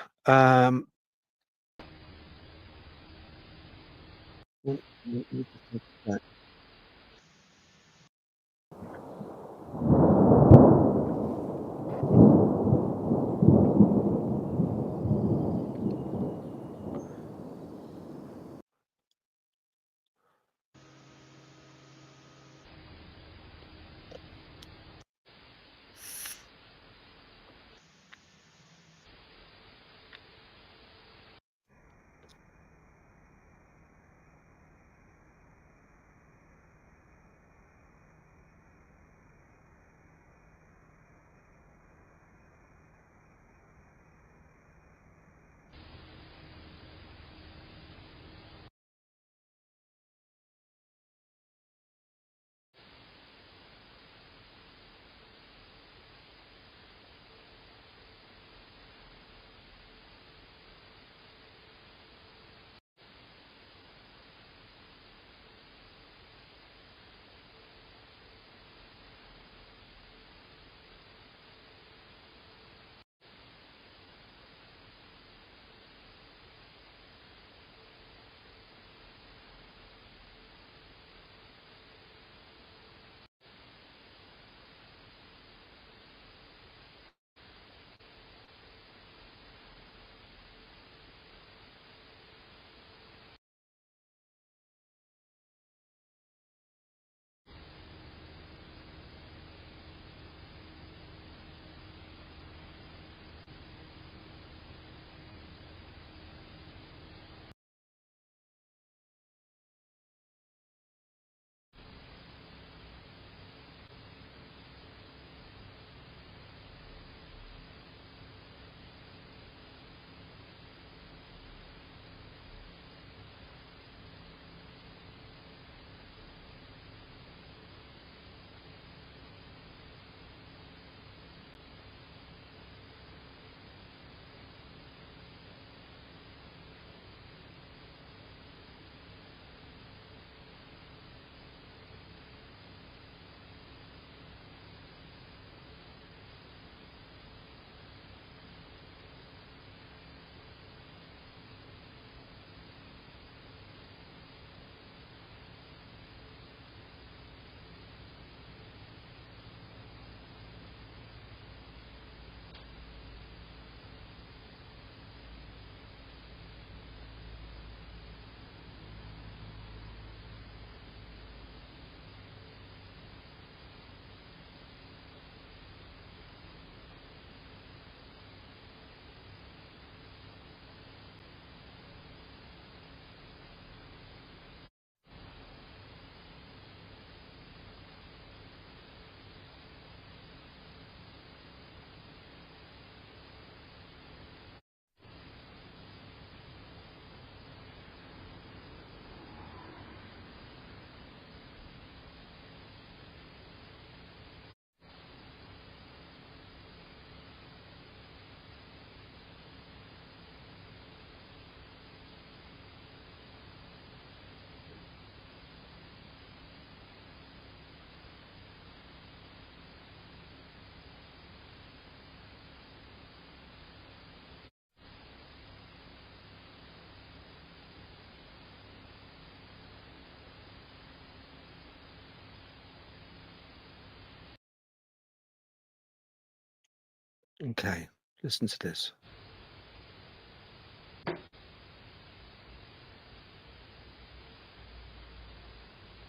Okay, listen to this.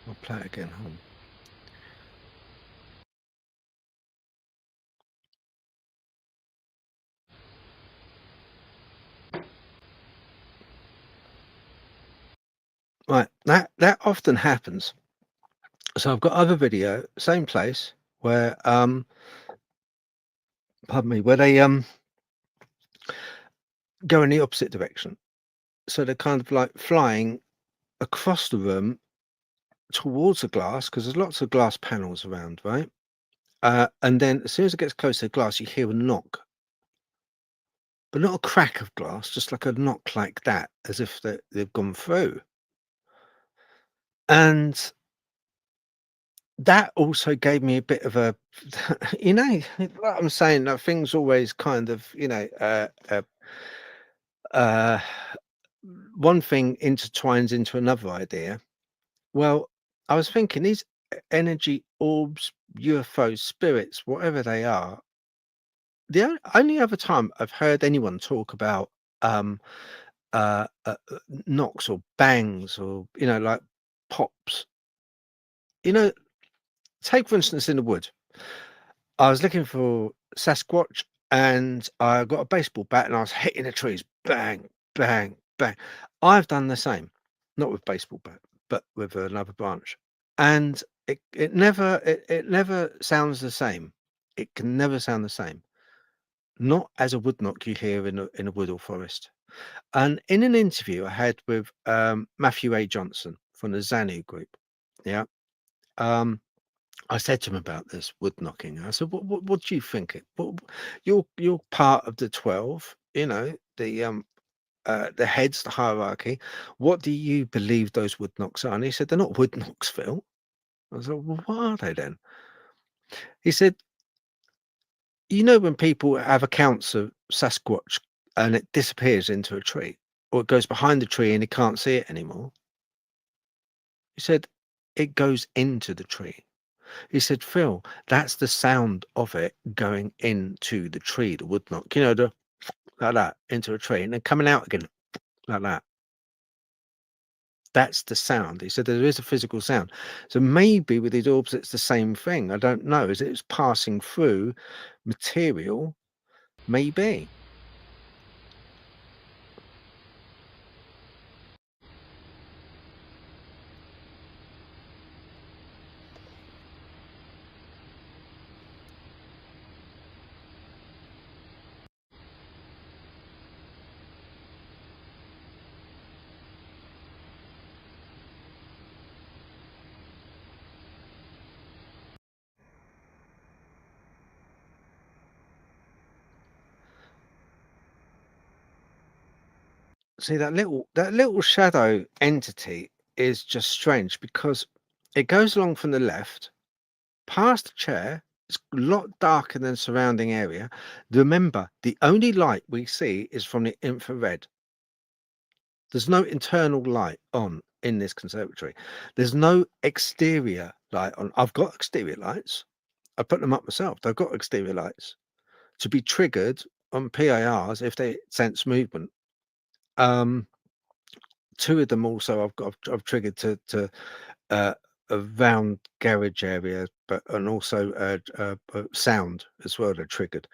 I'll play it again. Hold on. Right, that often happens. So I've got other video, same place, where pardon me, where they go in the opposite direction. So they're kind of like flying across the room towards the glass because there's lots of glass panels around, right? And then as soon as it gets close to the glass, you hear a knock, but not a crack of glass, just like a knock like that, as if they've gone through. And that also gave me a bit of a, like I'm saying, that things always kind of, uh, one thing intertwines into another idea. Well, I was thinking these energy orbs, UFOs, spirits, whatever they are, the only other time I've heard anyone talk about um, knocks or bangs or, like pops, you know, take for instance in the wood. I was looking for Sasquatch and I got a baseball bat and I was hitting the trees. Bang, bang, bang. I've done the same, not with baseball bat, but with another branch. And it never sounds the same. It can never sound the same. Not as a wood knock you hear in a wood or forest. And in an interview I had with Matthew A. Johnson from the Zanu group, yeah. Um, I said to him about this wood knocking. I said, "What do you think? You're part of the 12, the heads, the hierarchy. What do you believe those wood knocks are?" And he said, "They're not wood knocks, Phil." I was like, "Well, what are they then?" He said, when people have accounts of Sasquatch and it disappears into a tree, or it goes behind the tree and you can't see it anymore." He said, "It goes into the tree." He said, "Phil, that's the sound of it going into the tree, the wood knock, like that, into a tree, and then coming out again like that. That's the sound." He said, "There is a physical sound." So maybe with these orbs, it's the same thing. I don't know. Is it's passing through material? Maybe. See that little shadow entity is just strange because it goes along from the left past the chair. It's a lot darker than surrounding area. Remember, the only light we see is from the infrared. There's no internal light on in this conservatory. There's no exterior light on. I've got exterior lights. I put them up myself. They've got exterior lights to be triggered on PIRs if they sense movement. Um, Two of them also I've triggered to uh, a round garage area, but and also sound as well. They're triggered,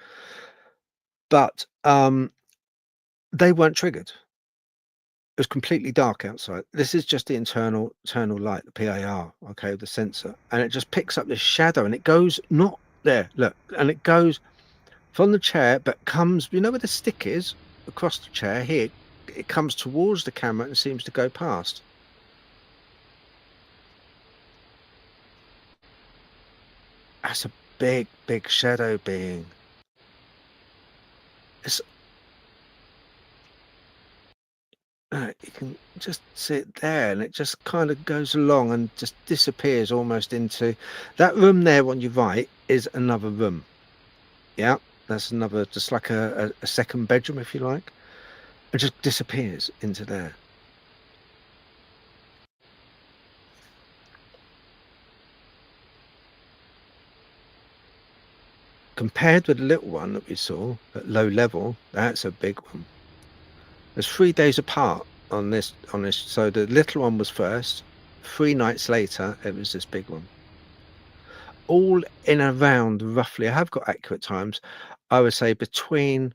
but they weren't triggered. It was completely dark outside. This is just the internal light, the PIR, okay, the sensor, and it just picks up this shadow, and it goes not there. Look, and it goes from the chair, but comes. You know where the stick is across the chair here. It comes towards the camera and seems to go past. That's a big, big shadow being. It's you can just see it there, and it just kind of goes along and just disappears almost into that room there on your right is another room. Yeah, that's another, just like a second bedroom, if you like. It just disappears into there. compared with the little one that we saw at low level, that's a big one. There's 3 days apart on this, so the little one was first. 3 nights later, it was this big one. All in around roughly, I have got accurate times, I would say between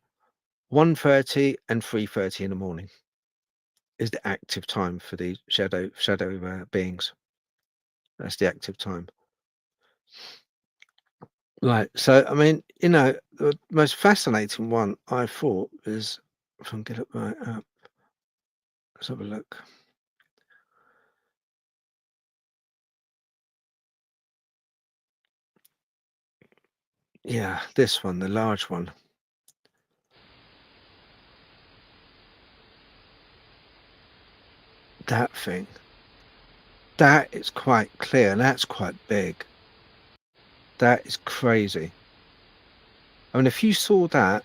1:30 and 3:30 in the morning is the active time for the shadow beings. That's the active time. Right. So, I mean, the most fascinating one I thought is, if I can get it right up, let's have a look. Yeah, this one, the large one. That thing. That is quite clear, and that's quite big. That is crazy. I mean, if you saw that,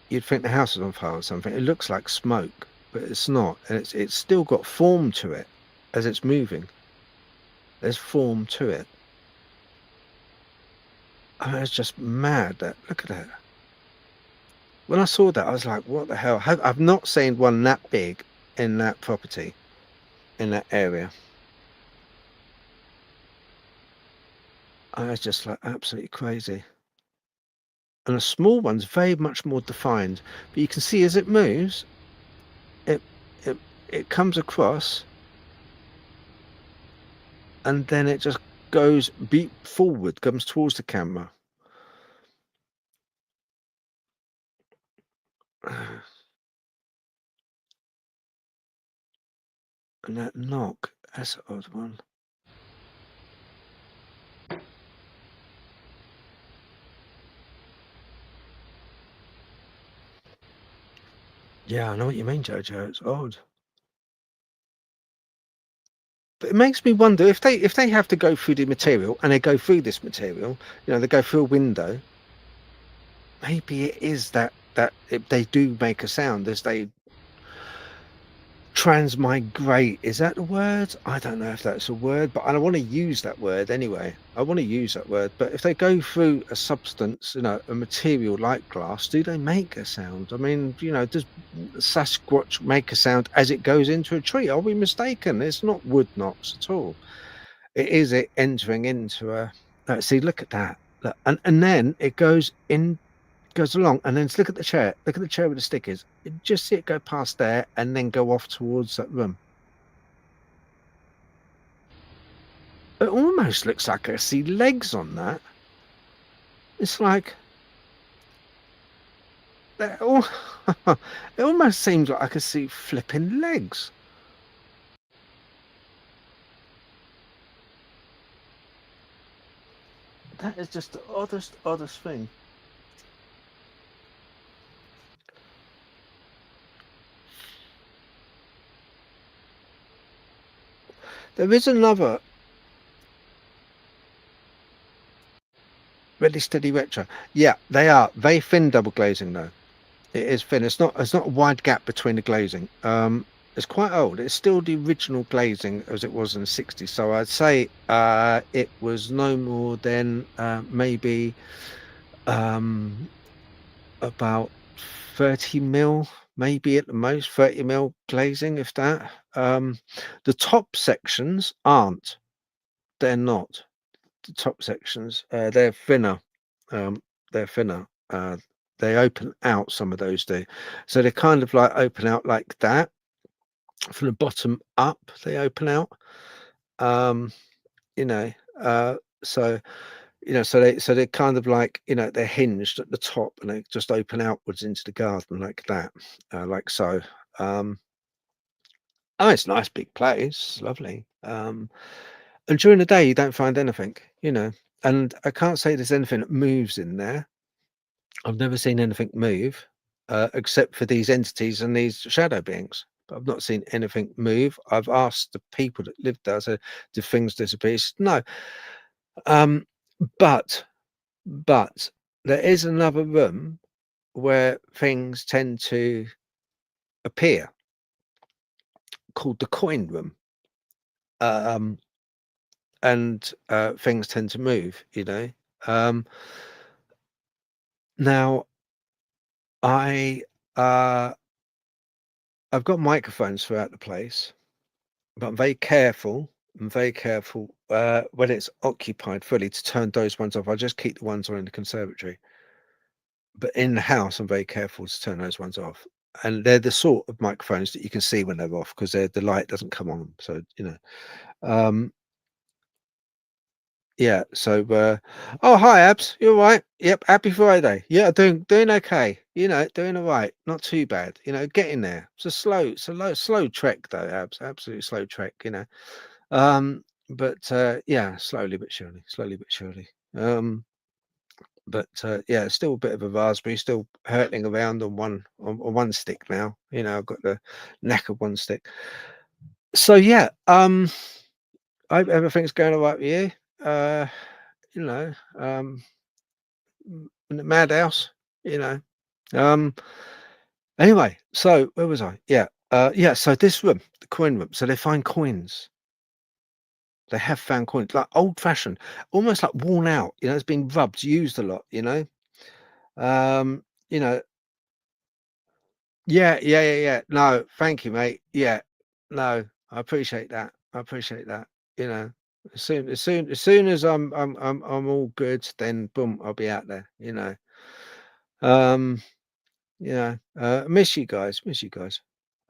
you'd think the house is on fire or something. It looks like smoke, but it's not. And it's still got form to it as it's moving. There's form to it. I mean, it's just mad. That look at that. When I saw that, I was like, "What the hell?" I've not seen one that big in that property, in that area. I was just like absolutely crazy. And a small one's very much more defined, but you can see as it moves, it it it comes across, and then it just goes beat forward, comes towards the camera. And that knock, that's an odd one. Yeah, I know what you mean, Jojo. It's odd. But it makes me wonder if they have to go through the material and they go through this material, they go through a window, maybe it is that if they do make a sound as they transmigrate. Is that the word? I don't know if that's a word, but I want to use that word anyway. I want to use that word. But if they go through a substance, a material like glass, do they make a sound? I mean, does Sasquatch make a sound as it goes into a tree? Are we mistaken? It's not wood knocks at all. It is it entering into a. See, look at that. Look, and then it goes along, and then look at the chair. Look at the chair with the stickers. Just see it go past there and then go off towards that room. It almost looks like I see legs on that. It's like it almost seems like I could see flipping legs. That is just the oddest thing. There is another Ready Steady Retro. Yeah, they are very thin double glazing though. It is thin. It's not a wide gap between the glazing. It's quite old. It's still the original glazing as it was in the 60s. So I'd say it was no more than maybe about 30 mil, maybe at the most 30 mil glazing, if that. The top sections aren't. They're not. The top sections, they're thinner. Um, they're thinner. They open out, some of those do. So they kind of like open out like that from the bottom up. They open out. Um, you know, uh, so so they're kind of like they're hinged at the top and they just open outwards into the garden like that, like so. Um, oh, it's a nice big place, lovely. And during the day you don't find anything, and I can't say there's anything that moves in there. I've never seen anything move, except for these entities and these shadow beings. But I've not seen anything move. I've asked the people that live there, so do things disappear? No. Um, but but there is another room where things tend to appear, called the coin room. Um, and things tend to move. Um, Now, I, I've got microphones throughout the place, but I'm very careful, when it's occupied fully to turn those ones off. I just keep the ones on in the conservatory. But in the house, I'm very careful to turn those ones off. And they're the sort of microphones that you can see when they're off because the light doesn't come on 'em. So, Um, yeah, so, oh, hi, Abs. You all right? Yep, happy Friday. Yeah, doing okay. Doing all right. Not too bad. Getting there. It's a slow trek though, Abs. Absolutely slow trek, but yeah, slowly but surely. But yeah, still a bit of a raspberry, still hurtling around on one stick now. I've got the knack of one stick. So yeah, I hope everything's going all right with you. Uh, you know, um, in the madhouse, you know. Um, anyway, so where was I? Yeah, yeah. So this room, the coin room. So they find coins. They have found coins, like old fashioned, almost like worn out. It's been rubbed, used a lot. Um, you know, Yeah, yeah, yeah, yeah. No, thank you, mate. Yeah. No, I appreciate that. I appreciate that. You know, as soon as I'm all good, then boom, I'll be out there. Um, miss you guys, miss you guys.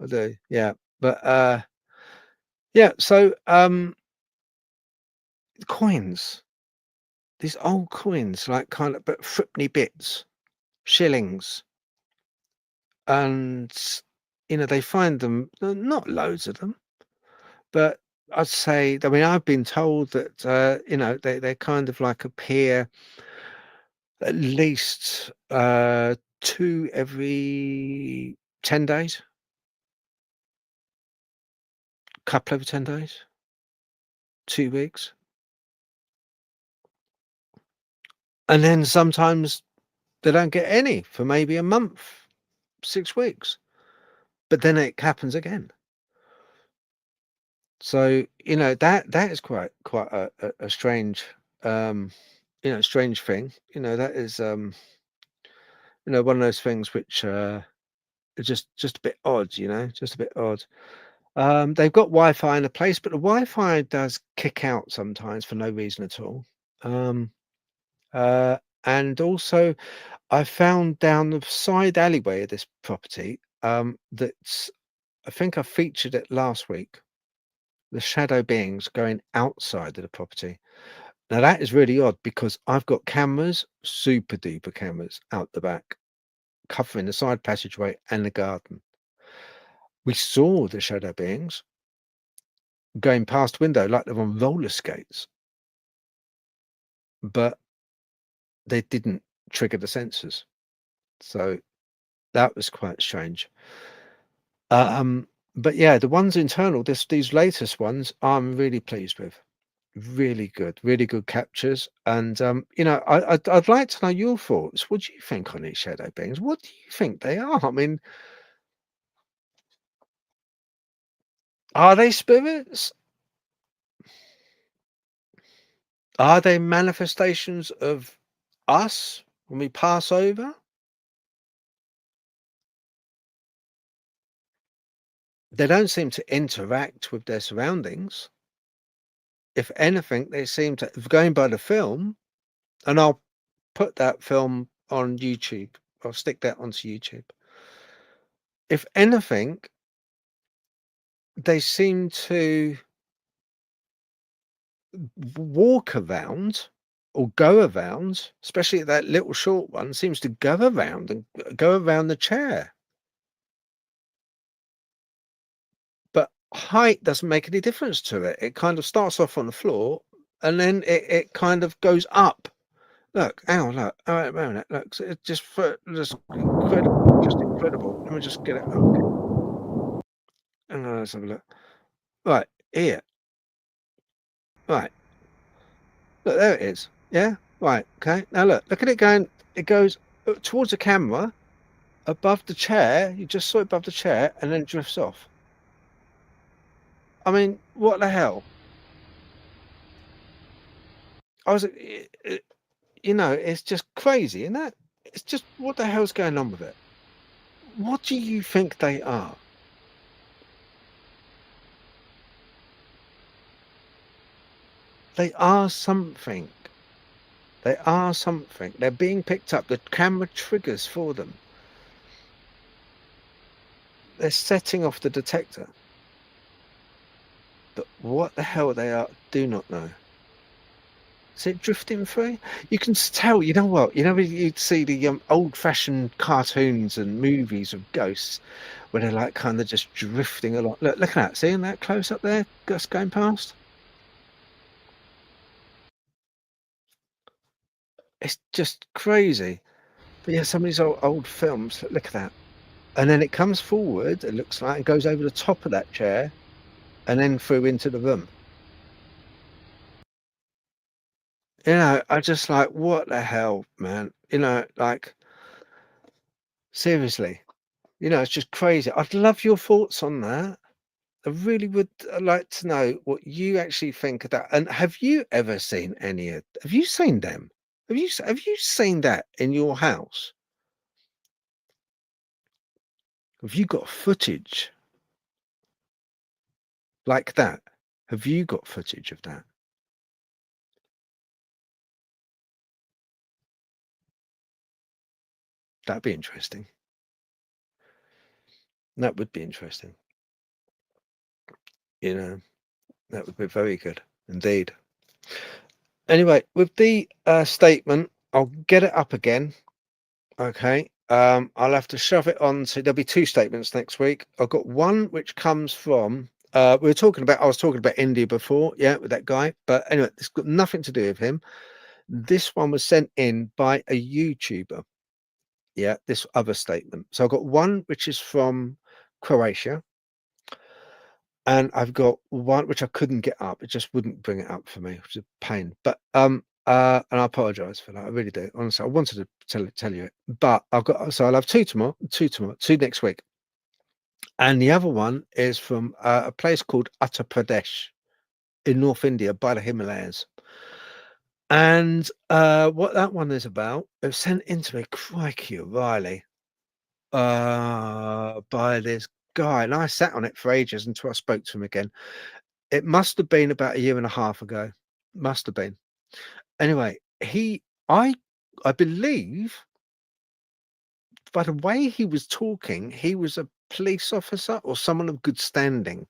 I do. Yeah. But yeah, so coins, these old coins, like kind of but threepenny bits, shillings, and they find them, not loads of them. But I'd say, I mean, I've been told that, they kind of like appear at least 2 every 10 days, couple over 10 days, 2 weeks. And then sometimes they don't get any for maybe a month, 6 weeks, but then it happens again. So, that is quite a strange, um, strange thing. That is, one of those things which, it's just a bit odd, just a bit odd. They've got Wi-Fi in the place, but the Wi-Fi does kick out sometimes for no reason at all. Um, uh, and also, I found down the side alleyway of this property, that's I think I featured it last week. The shadow beings going outside of the property. Now that is really odd because I've got cameras, super duper cameras out the back, covering the side passageway and the garden. We saw the shadow beings going past the window like they're on roller skates, but they didn't trigger the sensors. So that was quite strange. Um, but yeah, the ones internal, these latest ones, I'm really pleased with. Really good captures. And I'd like to know your thoughts. What do you think on these shadow beings? What do you think they are? I mean, are they spirits? Are they manifestations of us when we pass over? They don't seem to interact with their surroundings. If anything, they seem to, if going by the film, and I'll put that film on YouTube. I'll stick that onto YouTube. If anything, they seem to walk around or go around, especially that little short one seems to go around and go around the chair. But height doesn't make any difference to it. It kind of starts off on the floor and then it kind of goes up. Look, hang on, look. All right, wait a minute. Look, so it's just incredible, just incredible. Let me just get it up. Hang on, let's have a look. Right, here. Right. Look, there it is. Yeah? Right, okay. Now look at it going. It goes towards the camera, above the chair. You just saw it above the chair, and then it drifts off. I mean, what the hell? I was, it's just crazy, isn't it? It's just what the hell's going on with it? What do you think they are? They are something. They are something. They're being picked up. The camera triggers for them. They're setting off the detector. But what the hell they are, do not know. Is it drifting through? You can tell, you know what? You know, when you'd see the old-fashioned cartoons and movies of ghosts where they're like kind of just drifting along. Look at that. Seeing that close up there? Ghost going past? It's just crazy. But yeah, some of these old films, look at that. And then it comes forward, it looks like, and goes over the top of that chair and then through into the room. You know, I just like, what the hell, man? You know, like, seriously, you know, it's just crazy. I'd love your thoughts on that. I really would like to know what you actually think of that. And have you ever seen any of, have you seen them? Have you seen that in your house? Have you got footage like that? Have you got footage of that? That'd be interesting. That would be interesting. You know, that would be very good indeed. Anyway, with the statement, I'll get it up again. Okay. I'll have to shove it on. So there'll be two statements next week. I've got one which comes from we were talking about, I was talking about India before, yeah, with that guy. But anyway, it's got nothing to do with him. This one was sent in by a YouTuber. Yeah, this other statement. So I've got one which is from Croatia, and I've got one which I couldn't get up. It just wouldn't bring it up for me, which is a pain. But and I apologize for that. I really do. Honestly, I wanted to tell you it, but I've got, so I'll have two next week. And the other one is from a place called Uttar Pradesh in North India by the Himalayas. And what that one is about, it was sent in to me, crikey O'Reilly, by this guy. And I sat on it for ages until I spoke to him again. It must have been about a year and a half ago. Must have been. Anyway, I believe by the way he was talking, he was a police officer or someone of good standing.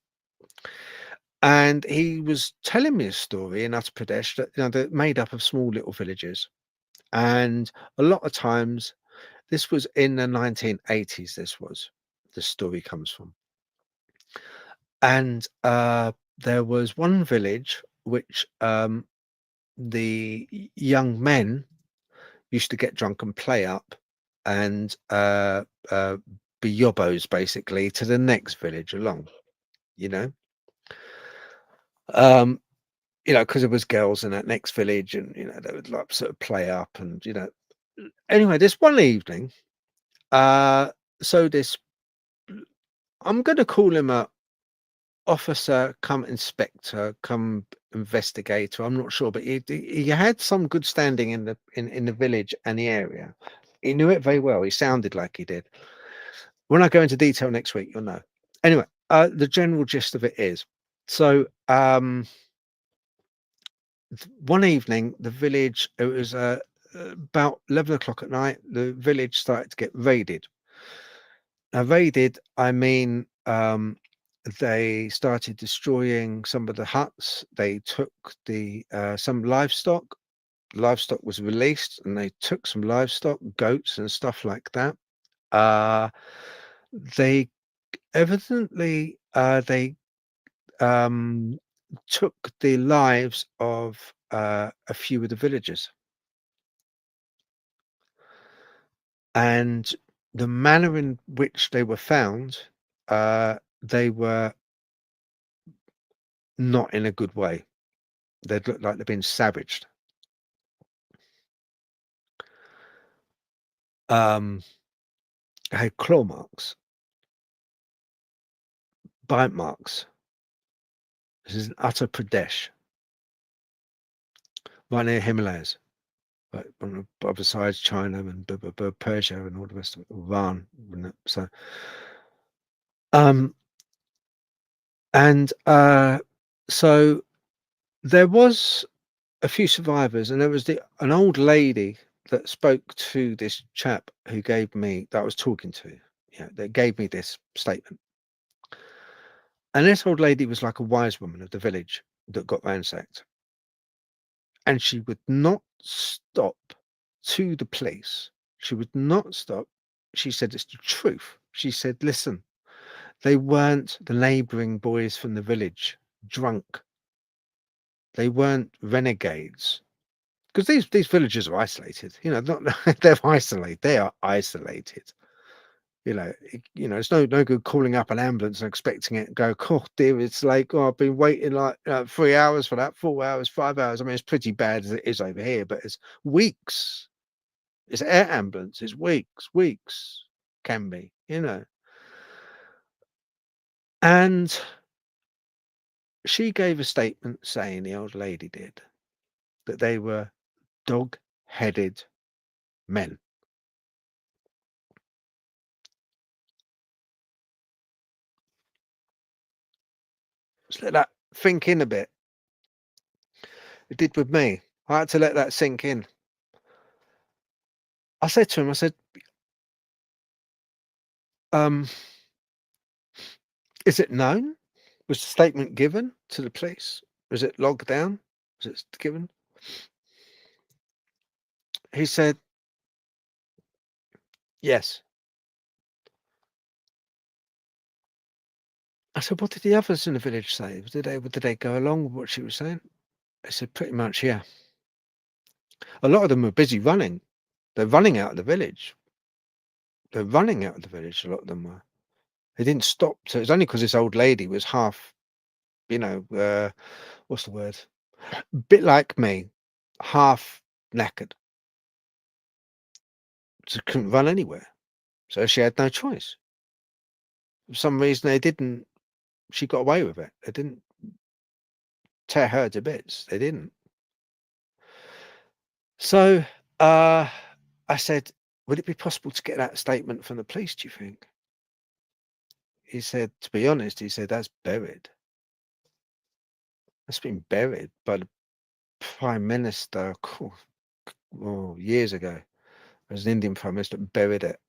And he was telling me a story in Uttar Pradesh that, you know, they're made up of small little villages. And a lot of times, this was in the 1980s, the story comes from. And there was one village which the young men used to get drunk and play up and be yobbos basically to the next village along, you know. Um, you know, because there was girls in that next village, and you know they would like sort of play up, and you know. Anyway, this one evening, uh, so this, I'm going to call him a officer, come inspector, come investigator. I'm not sure, but he had some good standing in the village and the area. He knew it very well. He sounded like he did. When I go into detail next week, you'll know. Anyway, the general gist of it is, so one evening, the village, it was about 11 o'clock at night, the village started to get raided. Now, raided, I mean, they started destroying some of the huts. They took the some livestock. Livestock was released, and they took some livestock, goats and stuff like that. Uh, they evidently they um, took the lives of a few of the villagers, and the manner in which they were found, they were not in a good way. They'd looked like they'd been savaged. They had claw marks, bite marks. This is in Uttar Pradesh, right near Himalayas. like on the other side, China and Persia and all the rest of it, Iran, wasn't it? So, um, and so there was a few survivors, and there was an old lady that spoke to this chap who gave me that I was talking to. Yeah, that gave me this statement. And this old lady was like a wise woman of the village that got ransacked. And she would not stop to the police. She would not stop. She said, it's the truth. She said, listen, they weren't the neighboring boys from the village drunk. They weren't renegades. Because these villages are isolated. You know, not they're isolated. They are isolated. It's no good calling up an ambulance and expecting it to go, oh dear, it's like, oh, I've been waiting like 3 hours for that, 4 hours, 5 hours. I mean, it's pretty bad as it is over here, but it's weeks. It's air ambulance. It's weeks can be, And she gave a statement saying, the old lady did, that they were dog-headed men. Just let that think in a bit. It did with me. I had to let that sink in. I said to him, I said, is it known? Was the statement given to the police? Was it logged down? Was it given? He said, yes. I said, what did the others in the village say? Did they go along with what she was saying? They said, pretty much, yeah. A lot of them were busy running. They're running out of the village. They're running out of the village, a lot of them were. They didn't stop. So it's only because this old lady was half, what's the word? A bit like me, half knackered. So couldn't run anywhere. So she had no choice. For some reason, she got away with it. They didn't tear her to bits. They didn't. So I said, would it be possible to get that statement from the police, do you think? He said, to be honest, he said, that's buried. That's been buried by the Prime Minister years ago. There was an Indian Prime Minister that buried it,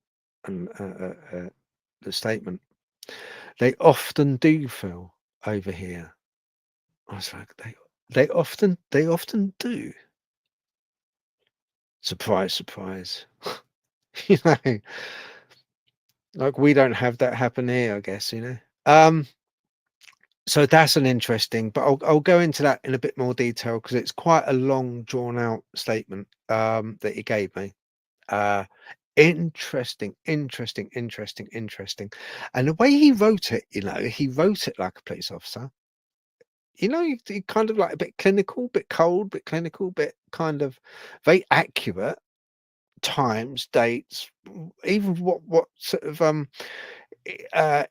and the statement. They often do, Phil, over here. I was like, they often do. Surprise, surprise. You know, like we don't have that happen here, I guess, So that's an interesting, but I'll go into that in a bit more detail because it's quite a long, drawn out statement that he gave me. Interesting. And the way he wrote it, he wrote it like a police officer. He kind of like a bit clinical, bit cold, bit clinical, bit kind of very accurate. Times, dates, even what sort of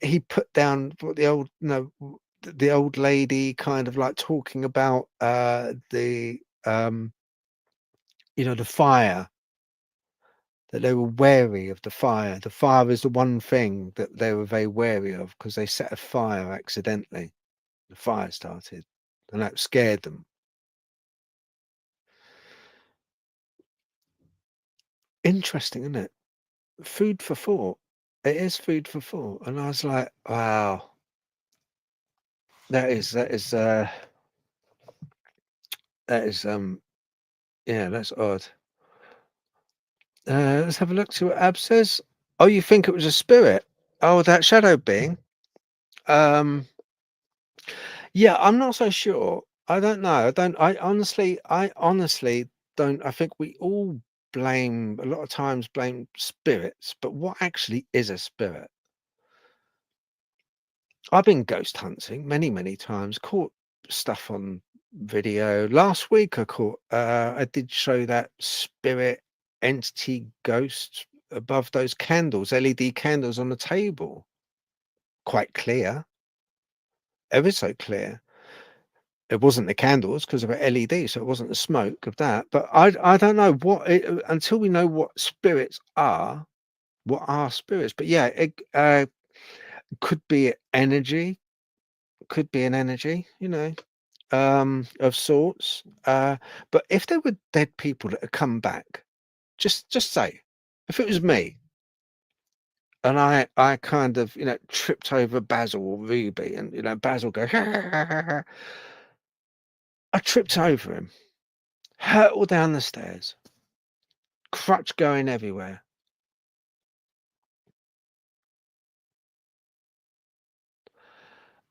he put down what the old lady kind of like talking about the the fire, that they were wary of the fire. The fire is the one thing that they were very wary of because they set a fire accidentally. The fire started and that scared them. Interesting, isn't it? Food for thought. It is food for thought. And I was like, wow, that is yeah, that's odd. Let's have a look, see what Ab says. Oh, you think it was a spirit? Oh, that shadow being. Yeah, I'm not so sure. I don't know. I honestly don't. I think we all a lot of times blame spirits, but what actually is a spirit? I've been ghost hunting many times, caught stuff on video. Last week I did show that spirit entity ghost above those candles, LED candles on the table. Quite clear, ever so clear. It wasn't the candles because of LED, so it wasn't the smoke of that. But I don't know what it, until we know what spirits are, what are spirits. But yeah, it could be energy, could be an energy, of sorts. But if there were dead people that had come back, just say, if it was me and I kind of tripped over Basil or Ruby, and Basil goes, I tripped over him, hurtled down the stairs, crutch going everywhere.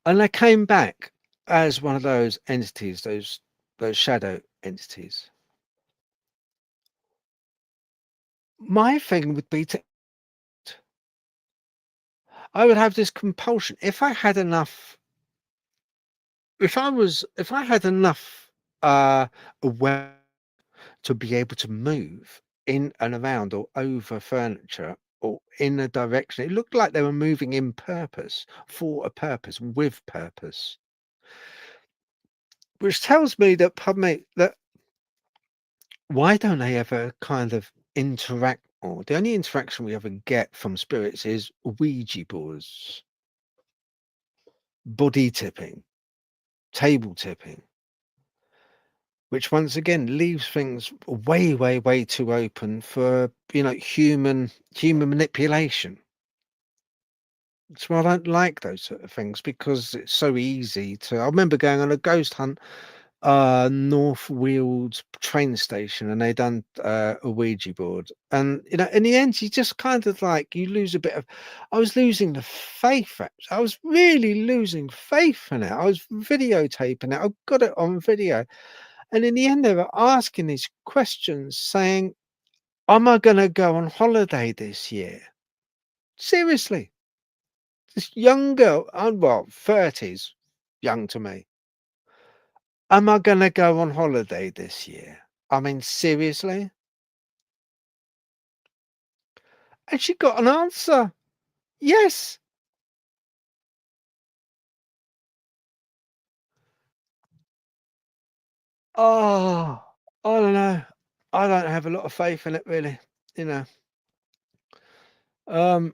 And they came back as one of those entities, those shadow entities. My thing would be to I would have this compulsion. If I had enough aware to be able to move in and around or over furniture or in a direction, it looked like they were moving in purpose, for a purpose, with purpose. Which tells me that, pardon me, that why don't they ever kind of interact more? The only interaction we ever get from spirits is Ouija boards, body tipping, table tipping, which once again leaves things way, way, way too open for human manipulation. So I don't like those sort of things because it's so easy to. I remember going on a ghost hunt, North Weald train station, and they done a Ouija board, and in the end, you just kind of like you lose a bit of. I was losing the faith. I was really losing faith in it. I was videotaping it. I got it on video, and in the end, they were asking these questions, saying, "Am I going to go on holiday this year?" Seriously, this young girl, well, 30s, young to me. Am I gonna go on holiday this year? I mean, seriously? And she got an answer. Yes. Oh, I don't know. I don't have a lot of faith in it really, you know. Um,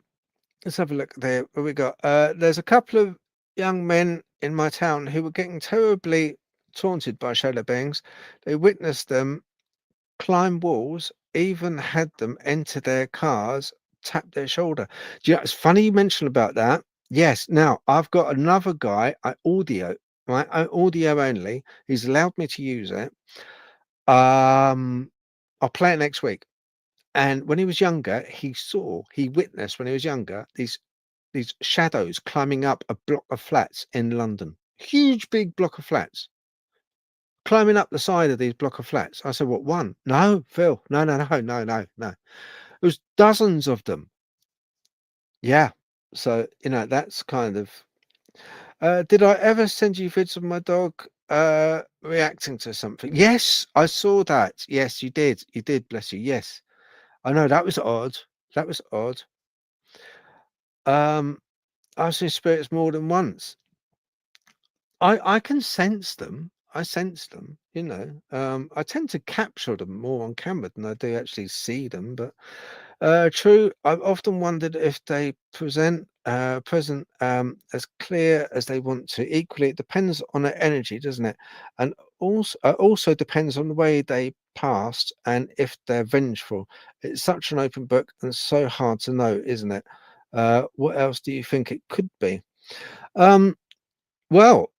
let's have a look there. What we got? There's a couple of young men in my town who were getting terribly taunted by shadow beings. They witnessed them climb walls, even had them enter their cars, tap their shoulder. Do you know, it's funny you mentioned about that. Yes, now I've got another guy, right? I audio only. He's allowed me to use it. I'll play it next week. And when he was younger, he witnessed when he was younger these shadows climbing up a block of flats in London. Huge big block of flats. Climbing up the side of these block of flats. I said, "What, one?" "No, Phil. No, no, no, no, no, no." There was dozens of them. Yeah. So, that's kind of did I ever send you vids of my dog reacting to something? Yes, I saw that. Yes, you did. You did, bless you. Yes. I know that was odd. That was odd. Um, I've seen spirits more than once. I can sense them. I sense them, I tend to capture them more on camera than I do actually see them, but true. I've often wondered if they present as clear as they want to. Equally, it depends on their energy, doesn't it? And also depends on the way they passed and if they're vengeful. It's such an open book and so hard to know, isn't it? What else do you think it could be? Um, well,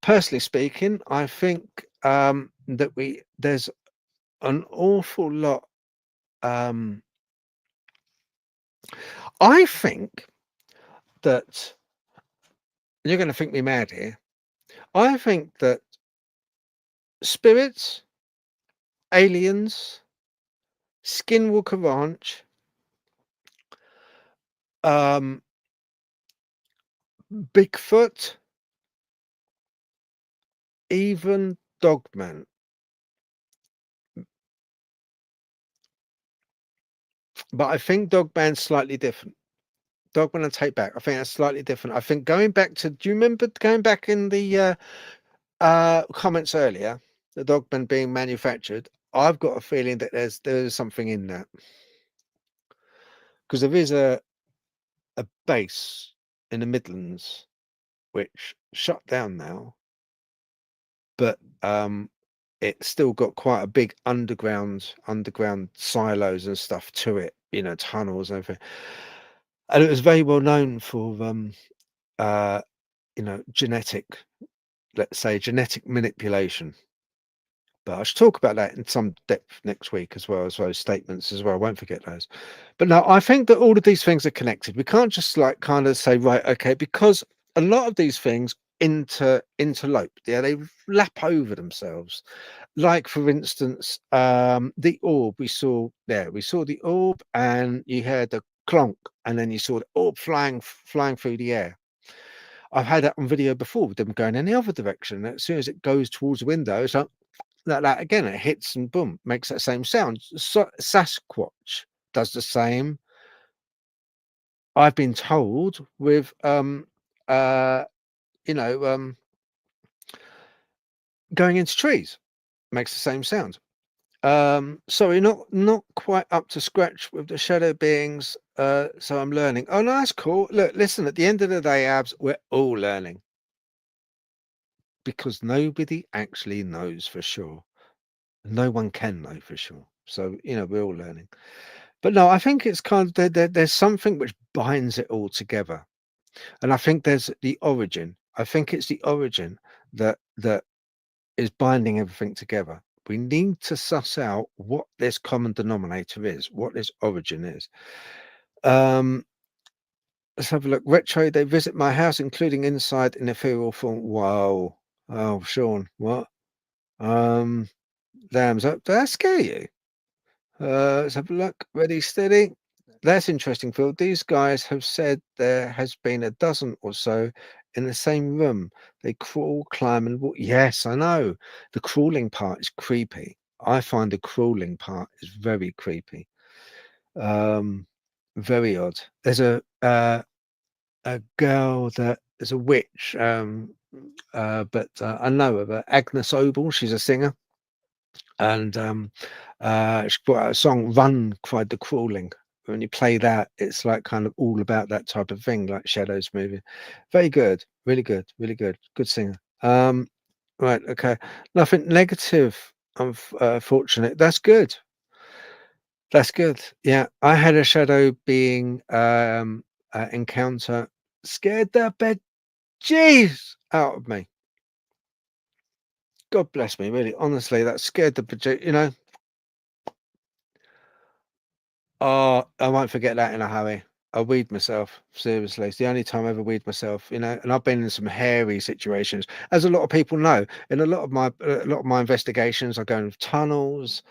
personally speaking, I think that there's an awful lot. Um, I think that you're going to think me mad here. I think that spirits, aliens, Skinwalker Ranch, um, Bigfoot, even Dogman. But I think Dogman's slightly different. Dogman I take back. I think that's slightly different. I think going back to, do you remember going back in the comments earlier, the Dogman being manufactured, I've got a feeling that there's something in that, because there is a base in the Midlands which shut down now, but it's still got quite a big underground silos and stuff to it, you know, tunnels and everything. And it was very well known for uh you know, let's say genetic manipulation. But I should talk about that in some depth next week as well as those statements as well. I won't forget those. But no, I think that all of these things are connected. We can't just like kind of say, right, okay, because a lot of these things interlope. Yeah, they lap over themselves. Like for instance, the orb we saw there. We saw the orb and you heard the clonk, and then you saw the orb flying through the air. I've had that on video before with them going in the other direction. As soon as it goes towards the window, it's like that again, it hits and boom, makes that same sound. Sasquatch does the same. I've been told with uh you know going into trees makes the same sound. Sorry, not quite up to scratch with the shadow beings, so I'm learning. Oh no, that's cool. Look, listen, at the end of the day, Abs, we're all learning because nobody actually knows for sure. No one can know for sure. So, you know, we're all learning. But no, I think it's kind of there's something which binds it all together. And I think there's the origin. I think it's the origin that is binding everything together. We need to suss out what this common denominator is, what this origin is. Let's have a look. Retro, they visit my house, including inside in ethereal form. Whoa. Oh, Sean, what? Um, Lambs up. Did that scare you? Let's have a look. Ready, steady. That's interesting, Phil. These guys have said there has been a dozen or so in the same room. They crawl, climb, and walk. Yes, I know. The crawling part is creepy. I find the crawling part is very creepy. Um, very odd. There's a girl that is a witch. But I know of her, Agnes Obel. She's a singer, and she brought out a song, "Run," cried the crawling. When you play that, it's like kind of all about that type of thing, like Shadows movie. Very good, really good, really good. Good singer. Right, okay. Nothing negative, unfortunate. That's good. That's good. Yeah, I had a shadow being encounter, scared the bejeez out of me. God bless me, really. Honestly, that scared the bejeez. You know, oh, I won't forget that in a hurry. I weed myself, seriously. It's the only time I ever weed myself, you know, and I've been in some hairy situations, as a lot of people know. In a lot of my investigations, I go in tunnels,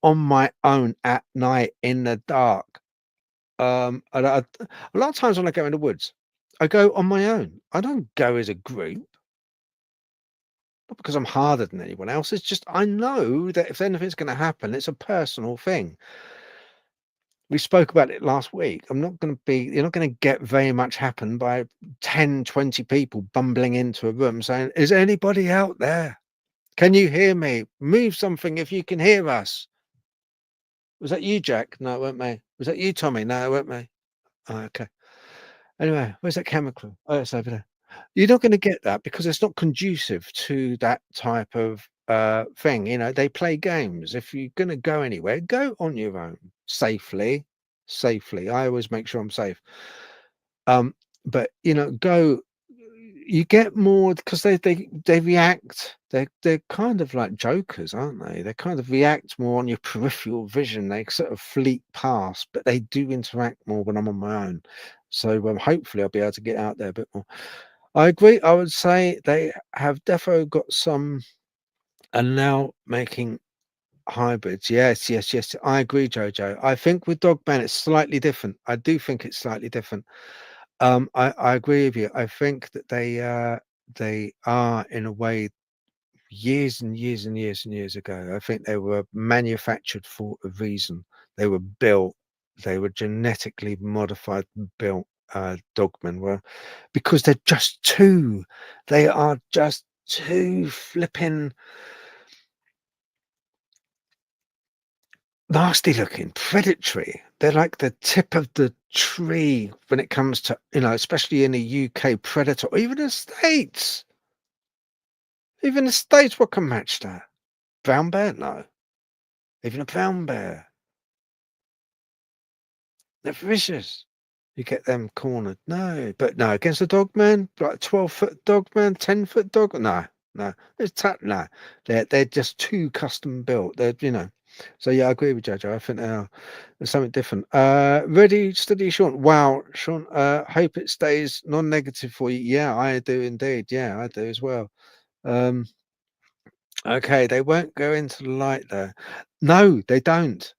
on my own at night in the dark. A lot of times when I go in the woods, I go on my own. I don't go as a group, not because I'm harder than anyone else. It's just I know that if anything's going to happen, it's a personal thing. We spoke about it last week. You're not going to get very much happen by 10, 20 people bumbling into a room saying, "Is anybody out there? Can you hear me? Move something if you can hear us." Was that you, Jack? No, it weren't me. Was that you, Tommy? No, it weren't me. Oh, okay. Anyway, where's that camera crew? Oh, it's over there. You're not going to get that because it's not conducive to that type of thing. You know, they play games. If you're going to go anywhere, go on your own safely. Safely. I always make sure I'm safe. But you know, go. You get more because they react. They're kind of like jokers, aren't they? They kind of react more on your peripheral vision. They sort of fleet past, but they do interact more when I'm on my own. So hopefully I'll be able to get out there a bit more. I agree. I would say they have defo got some, and now making hybrids. Yes, yes, yes. I agree, Jojo. I think with Dogman it's slightly different. I do think it's slightly different. I agree with you. I think that they are in a way years and years and years and years ago. I think they were manufactured for a reason. They were built. They were genetically modified, and built. Dogmen were because they're just two. They are just too flipping nasty looking, predatory. They're like the tip of the tree when it comes to, especially in the UK, predator, or even the States. Even the States, what can match that? Brown bear? No. Even a brown bear. They're vicious. You get them cornered. No, but no, against a dog man, like 12-foot dog man, 10-foot dog. No, no, no. They're just too custom built. So yeah, I agree with Jojo. I think there's something different. Ready, steady, Sean. Wow, Sean. Hope it stays non-negative for you. Yeah, I do indeed. Yeah, I do as well. Um, okay, they won't go into the light though. No, they don't.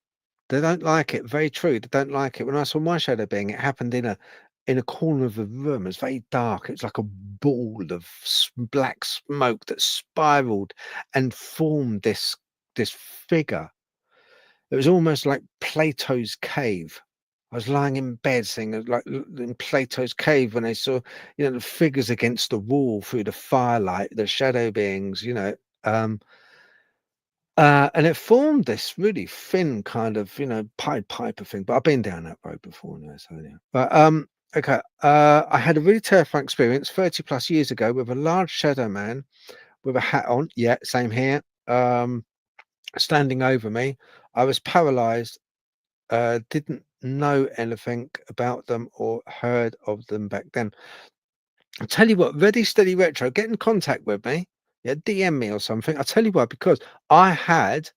They don't like it. Very true. They don't like it. When I saw my shadow being, it happened in a corner of the room. It's very dark. It's like a ball of black smoke that spiraled and formed this figure. It was almost like Plato's cave. I was lying in bed, seeing like in Plato's cave when I saw the figures against the wall through the firelight, the shadow beings. And it formed this really thin kind of, Pied Piper thing, but I've been down that road before now, so yeah. But okay. I had a really terrifying experience 30 plus years ago with a large shadow man with a hat on. Yeah, same here. Standing over me. I was paralyzed, didn't know anything about them or heard of them back then. I'll tell you what, Ready Steady Retro, get in contact with me. Yeah, DM me or something. I'll tell you why, because I had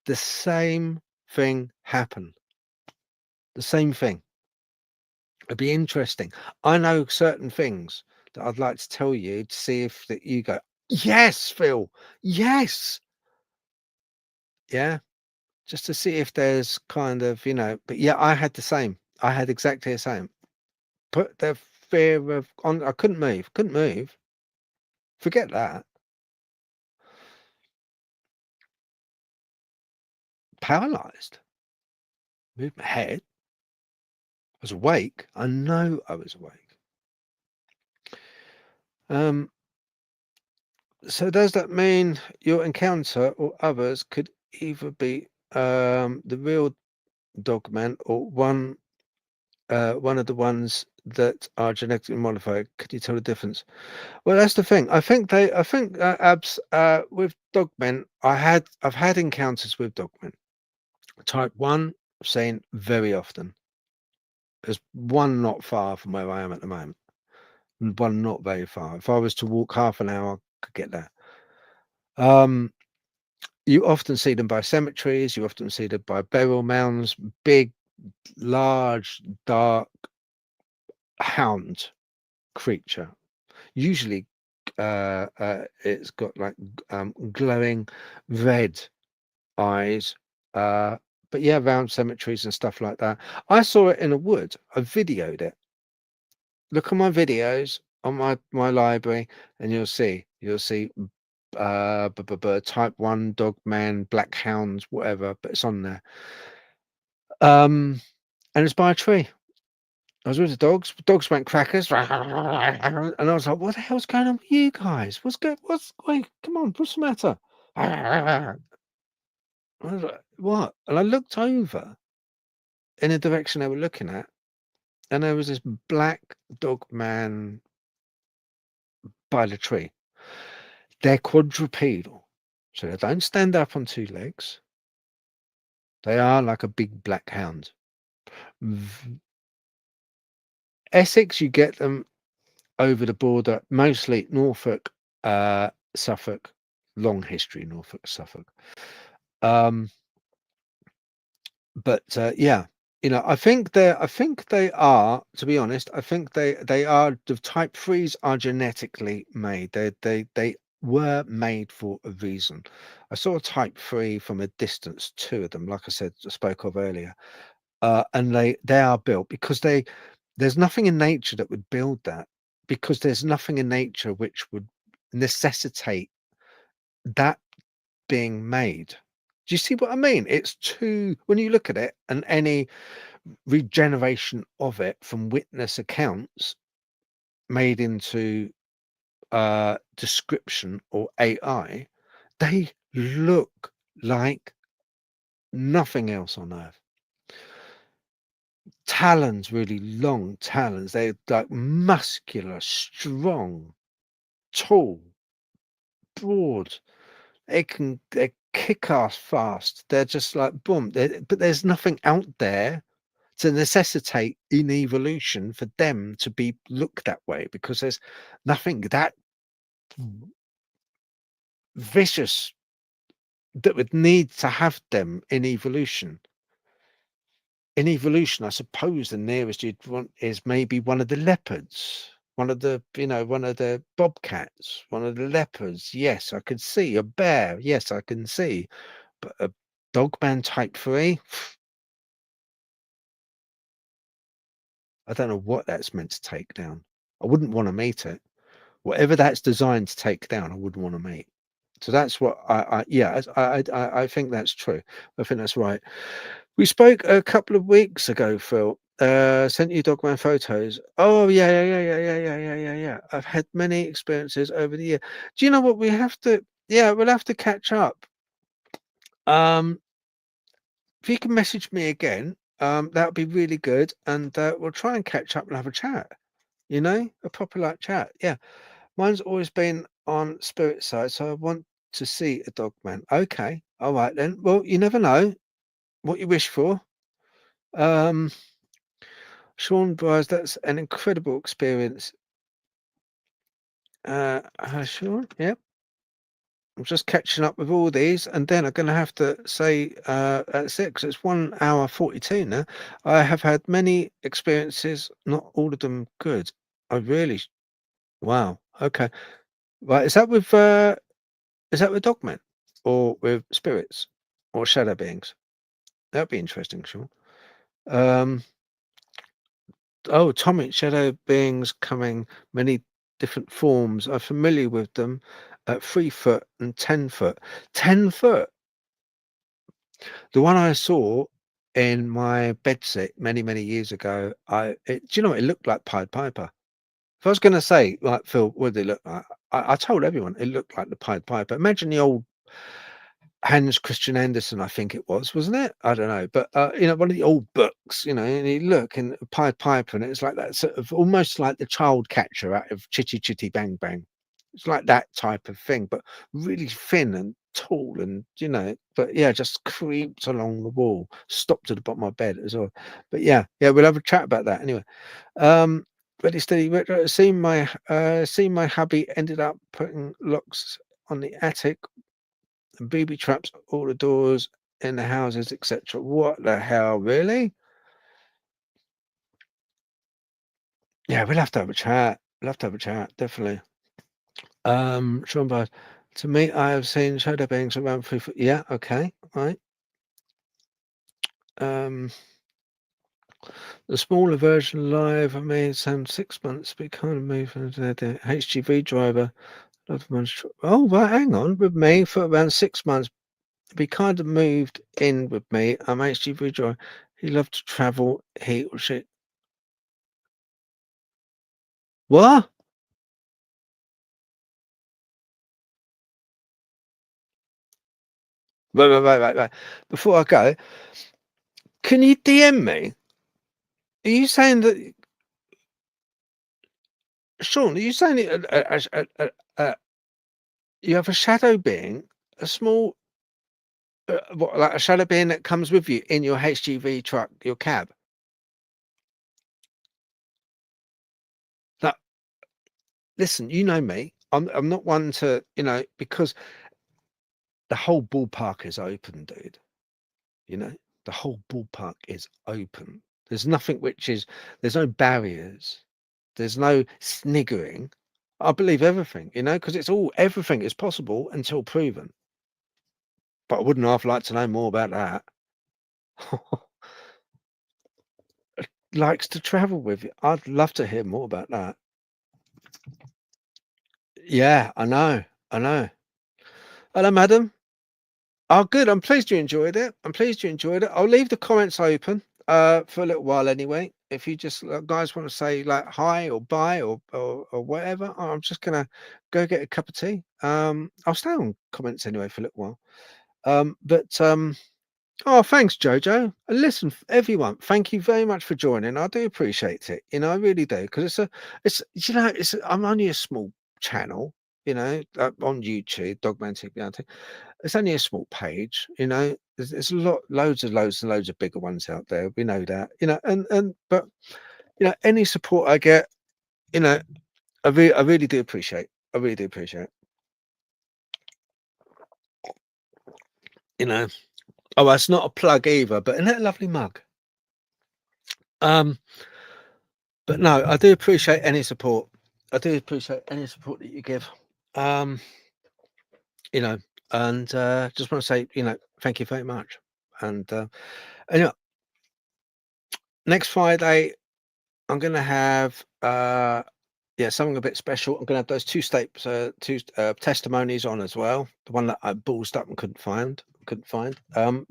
the same thing happen. The same thing. It'd be interesting. I know certain things that I'd like to tell you to see if that you go, yes, Phil, yes, yeah, just to see if there's kind of, but yeah, I had the same. I had exactly the same. Put the fear of on. I couldn't move. Couldn't move. Forget that. Paralyzed. Moved my head. I was awake. I know I was awake. Um, So does that mean your encounter or others could either be the real Dogman or one of the ones that are genetically modified? Could you tell the difference? Well, that's the thing. I think abs with Dogmen, I've had encounters with Dogmen. Type 1, I've seen very often. There's one not far from where I am at the moment, and one not very far. If I was to walk half an hour, I could get there. You often see them by cemeteries, you often see them by burial mounds, big, large, dark hound creature. Usually, it's got like glowing red eyes. Uh, but yeah, around cemeteries and stuff like that. I saw it in a wood. I videoed it. Look at my videos on my library, and you'll see type 1 dog man, black hounds, whatever, but it's on there. And it's by a tree. I was with the dogs went crackers, and I was like, what the hell's going on with you guys? Wait, come on, what's the matter? I was like, what? And I looked over in the direction they were looking at, and there was this black dog man by the tree. They're quadrupedal, so they don't stand up on two legs. They are like a big black hound. Essex, you get them over the border, mostly Norfolk, Suffolk, long history, Norfolk, Suffolk. Um, but yeah, I think they are, to be honest, I think they are the type threes are genetically made. They were made for a reason. I saw a type three from a distance, two of them, like I said, I spoke of earlier. And they are built because there's nothing in nature that would build that, because there's nothing in nature which would necessitate that being made. Do you see what I mean? It's too, when you look at it, and any regeneration of it from witness accounts made into description or AI, they look like nothing else on earth. Talons, really long talons. They're like muscular, strong, tall, broad. They're kick ass fast. They're just like boom. But there's nothing out there to necessitate in evolution for them to be looked that way, because there's nothing that vicious that would need to have them in evolution. In evolution, I suppose the nearest you'd want is maybe one of the leopards, one of the, one of the bobcats, one of the leopards. Yes, I could see a bear. Yes, I can see, but a dogman type 3, I don't know what that's meant to take down. I wouldn't want to meet it. Whatever that's designed to take down, I wouldn't want to meet. So that's what yeah, I think that's true. I think that's right. We spoke a couple of weeks ago, Phil. Sent you Dogman photos. Oh yeah, yeah, yeah, yeah, yeah, yeah, yeah, yeah, yeah. I've had many experiences over the year. Do you know what we have to? Yeah, we'll have to catch up. Um, if you can message me again, that would be really good, and we'll try and catch up and have a chat. A proper like chat. Yeah. Mine's always been on spirit side, so I want to see a dogman. Okay, all right then. Well, you never know what you wish for. Um, Sean Bryce, that's an incredible experience. Hi, Sean. Yep. I'm just catching up with all these, and then I'm going to have to say at 6. It's 1 hour 42 now. I have had many experiences, not all of them good. I really, wow. Okay, right. Is that with dogmen or with spirits or shadow beings? That'd be interesting, Sean. Um, oh, Tommy, shadow beings coming many different forms. I'm familiar with them at 3 foot and 10 foot. 10 foot. The one I saw in my bedsit many, many years ago. Do you know what? It looked like Pied Piper. If I was going to say, like Phil, what did it look like? I told everyone it looked like the Pied Piper. Imagine the old Hans Christian Andersen, I think it was, wasn't it? I don't know, but one of the old books, and you look in Pied Piper, and it's like that sort of almost like the child catcher out of Chitty Chitty Bang Bang. It's like that type of thing, but really thin and tall, and but yeah, just creeps along the wall, stopped at the bottom of my bed as well. But yeah, we'll have a chat about that anyway. Um, Ready, steady, retro. Seen my hubby ended up putting locks on the attic and booby traps all the doors in the houses, etc. What the hell, really? Yeah, we'll have to have a chat. We'll have to have a chat, definitely. Sean Bard. To me, I have seen shadow beings around 3 foot. Yeah, okay, right. Um, the smaller version live, I mean, some 6 months, but kind of moved into the HGV driver. Oh, right, hang on. With me for around 6 months, he kind of moved in with me. I'm HGV driver. He loved to travel. He or she. What? Right. Before I go, can you DM me? Are you saying that, Sean? Are you saying you have a shadow being, a small, what, like a shadow being that comes with you in your HGV truck, your cab? Like, listen, you know me. I'm not one to, because the whole ballpark is open, dude. The whole ballpark is open. There's nothing there's no barriers. There's no sniggering. I believe everything, because everything is possible until proven. But I wouldn't half like to know more about that. Likes to travel with you. I'd love to hear more about that. Yeah, I know. I know. Hello, madam. Oh, good. I'm pleased you enjoyed it. I'll leave the comments open. for a little while anyway. If you just guys want to say like hi or bye or whatever, I'm just gonna go get a cup of tea. I'll stay on comments anyway for a little while. But oh, thanks, Jojo. And listen, everyone, thank you very much for joining. I do appreciate it. You know, I really do, because I'm only a small channel. You know, on YouTube, Dogman Teepee. It's only a small page. You know, there's loads and loads of bigger ones out there. We know that. You know, but you know, any support I get, you know, I really do appreciate. I really do appreciate. You know, oh, that's not a plug either, but isn't that a lovely mug? But no, I do appreciate any support. I do appreciate any support that you give. You know, and just want to say, you know, thank you very much. And anyway, next Friday, I'm going to have yeah, something a bit special. I'm going to have those two testimonies on as well. The one that I ballsed up and couldn't find.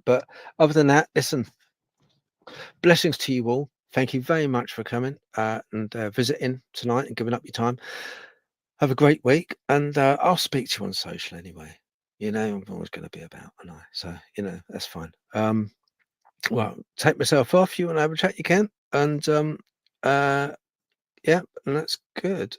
But other than that, listen, blessings to you all. Thank you very much for coming and visiting tonight and giving up your time. Have a great week, and I'll speak to you on social anyway. You know, I'm always going to be about, and so you know that's fine. Well, take myself off. You want to have a chat, you can, and yeah, and that's good.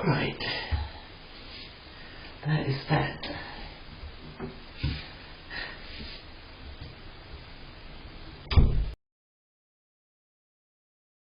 Right. That is that.